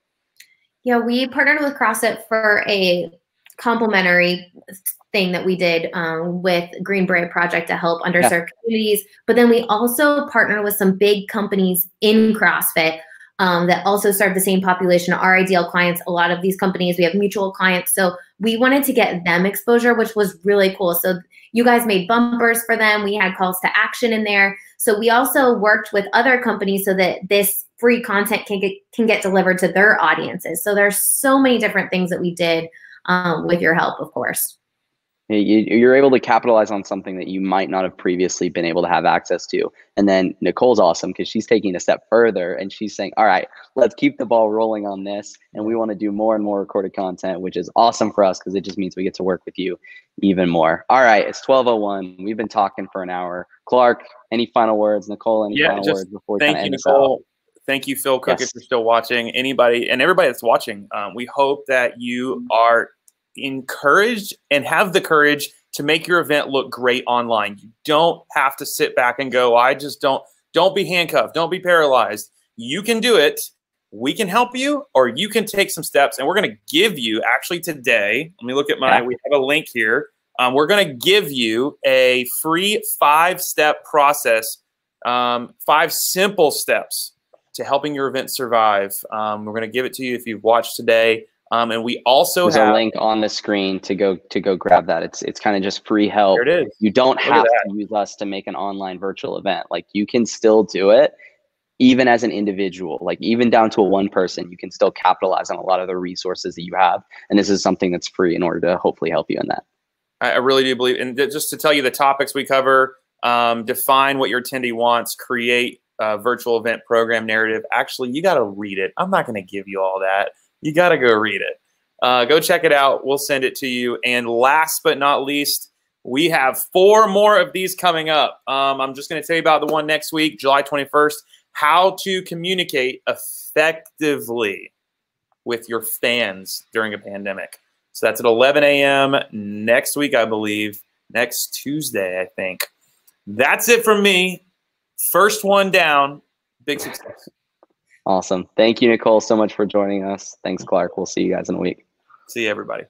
Yeah, we partnered with CrossFit for a complimentary thing that we did with Green Beret Project to help underserved communities. But then we also partnered with some big companies in CrossFit that also serve the same population, our ideal clients. A lot of these companies, we have mutual clients. So we wanted to get them exposure, which was really cool. So you guys made bumpers for them. We had calls to action in there. So we also worked with other companies so that this free content can get delivered to their audiences. So there's so many different things that we did with your help, of course. You're able to capitalize on something that you might not have previously been able to have access to. And then Nicole's awesome because she's taking a step further and she's saying, all right, let's keep the ball rolling on this. And we want to do more and more recorded content, which is awesome for us because it just means we get to work with you even more. All right, it's 12:01. We've been talking for an hour. Clark, any final words? Nicole, any final words before we end this out? Thank you, Phil Cook, if you're still watching. Anybody and everybody that's watching, we hope that you are encouraged and have the courage to make your event look great online. You don't have to sit back and go, I just don't be handcuffed. Don't be paralyzed. You can do it. We can help you, or you can take some steps. And we're going to give you actually today, let me look at we have a link here. We're going to give you a free 5-step process, 5 simple steps to helping your event survive. We're going to give it to you if you've watched today. And we also have a link on the screen to go grab that. It's kind of just free help. There it is. You don't have to use us to make an online virtual event. You can still do it even as an individual, even down to a one person. You can still capitalize on a lot of the resources that you have. And this is something that's free in order to hopefully help you in that. I really do believe, and just to tell you the topics we cover, define what your attendee wants, create a virtual event program narrative. Actually, you got to read it. I'm not going to give you all that. You got to go read it. Go check it out. We'll send it to you. And last but not least, we have 4 more of these coming up. I'm just going to tell you about the one next week, July 21st, how to communicate effectively with your fans during a pandemic. So that's at 11 a.m. next week, I believe. Next Tuesday, I think. That's it from me. First one down. Big success. Awesome. Thank you, Nicole, so much for joining us. Thanks, Clark. We'll see you guys in a week. See you, everybody.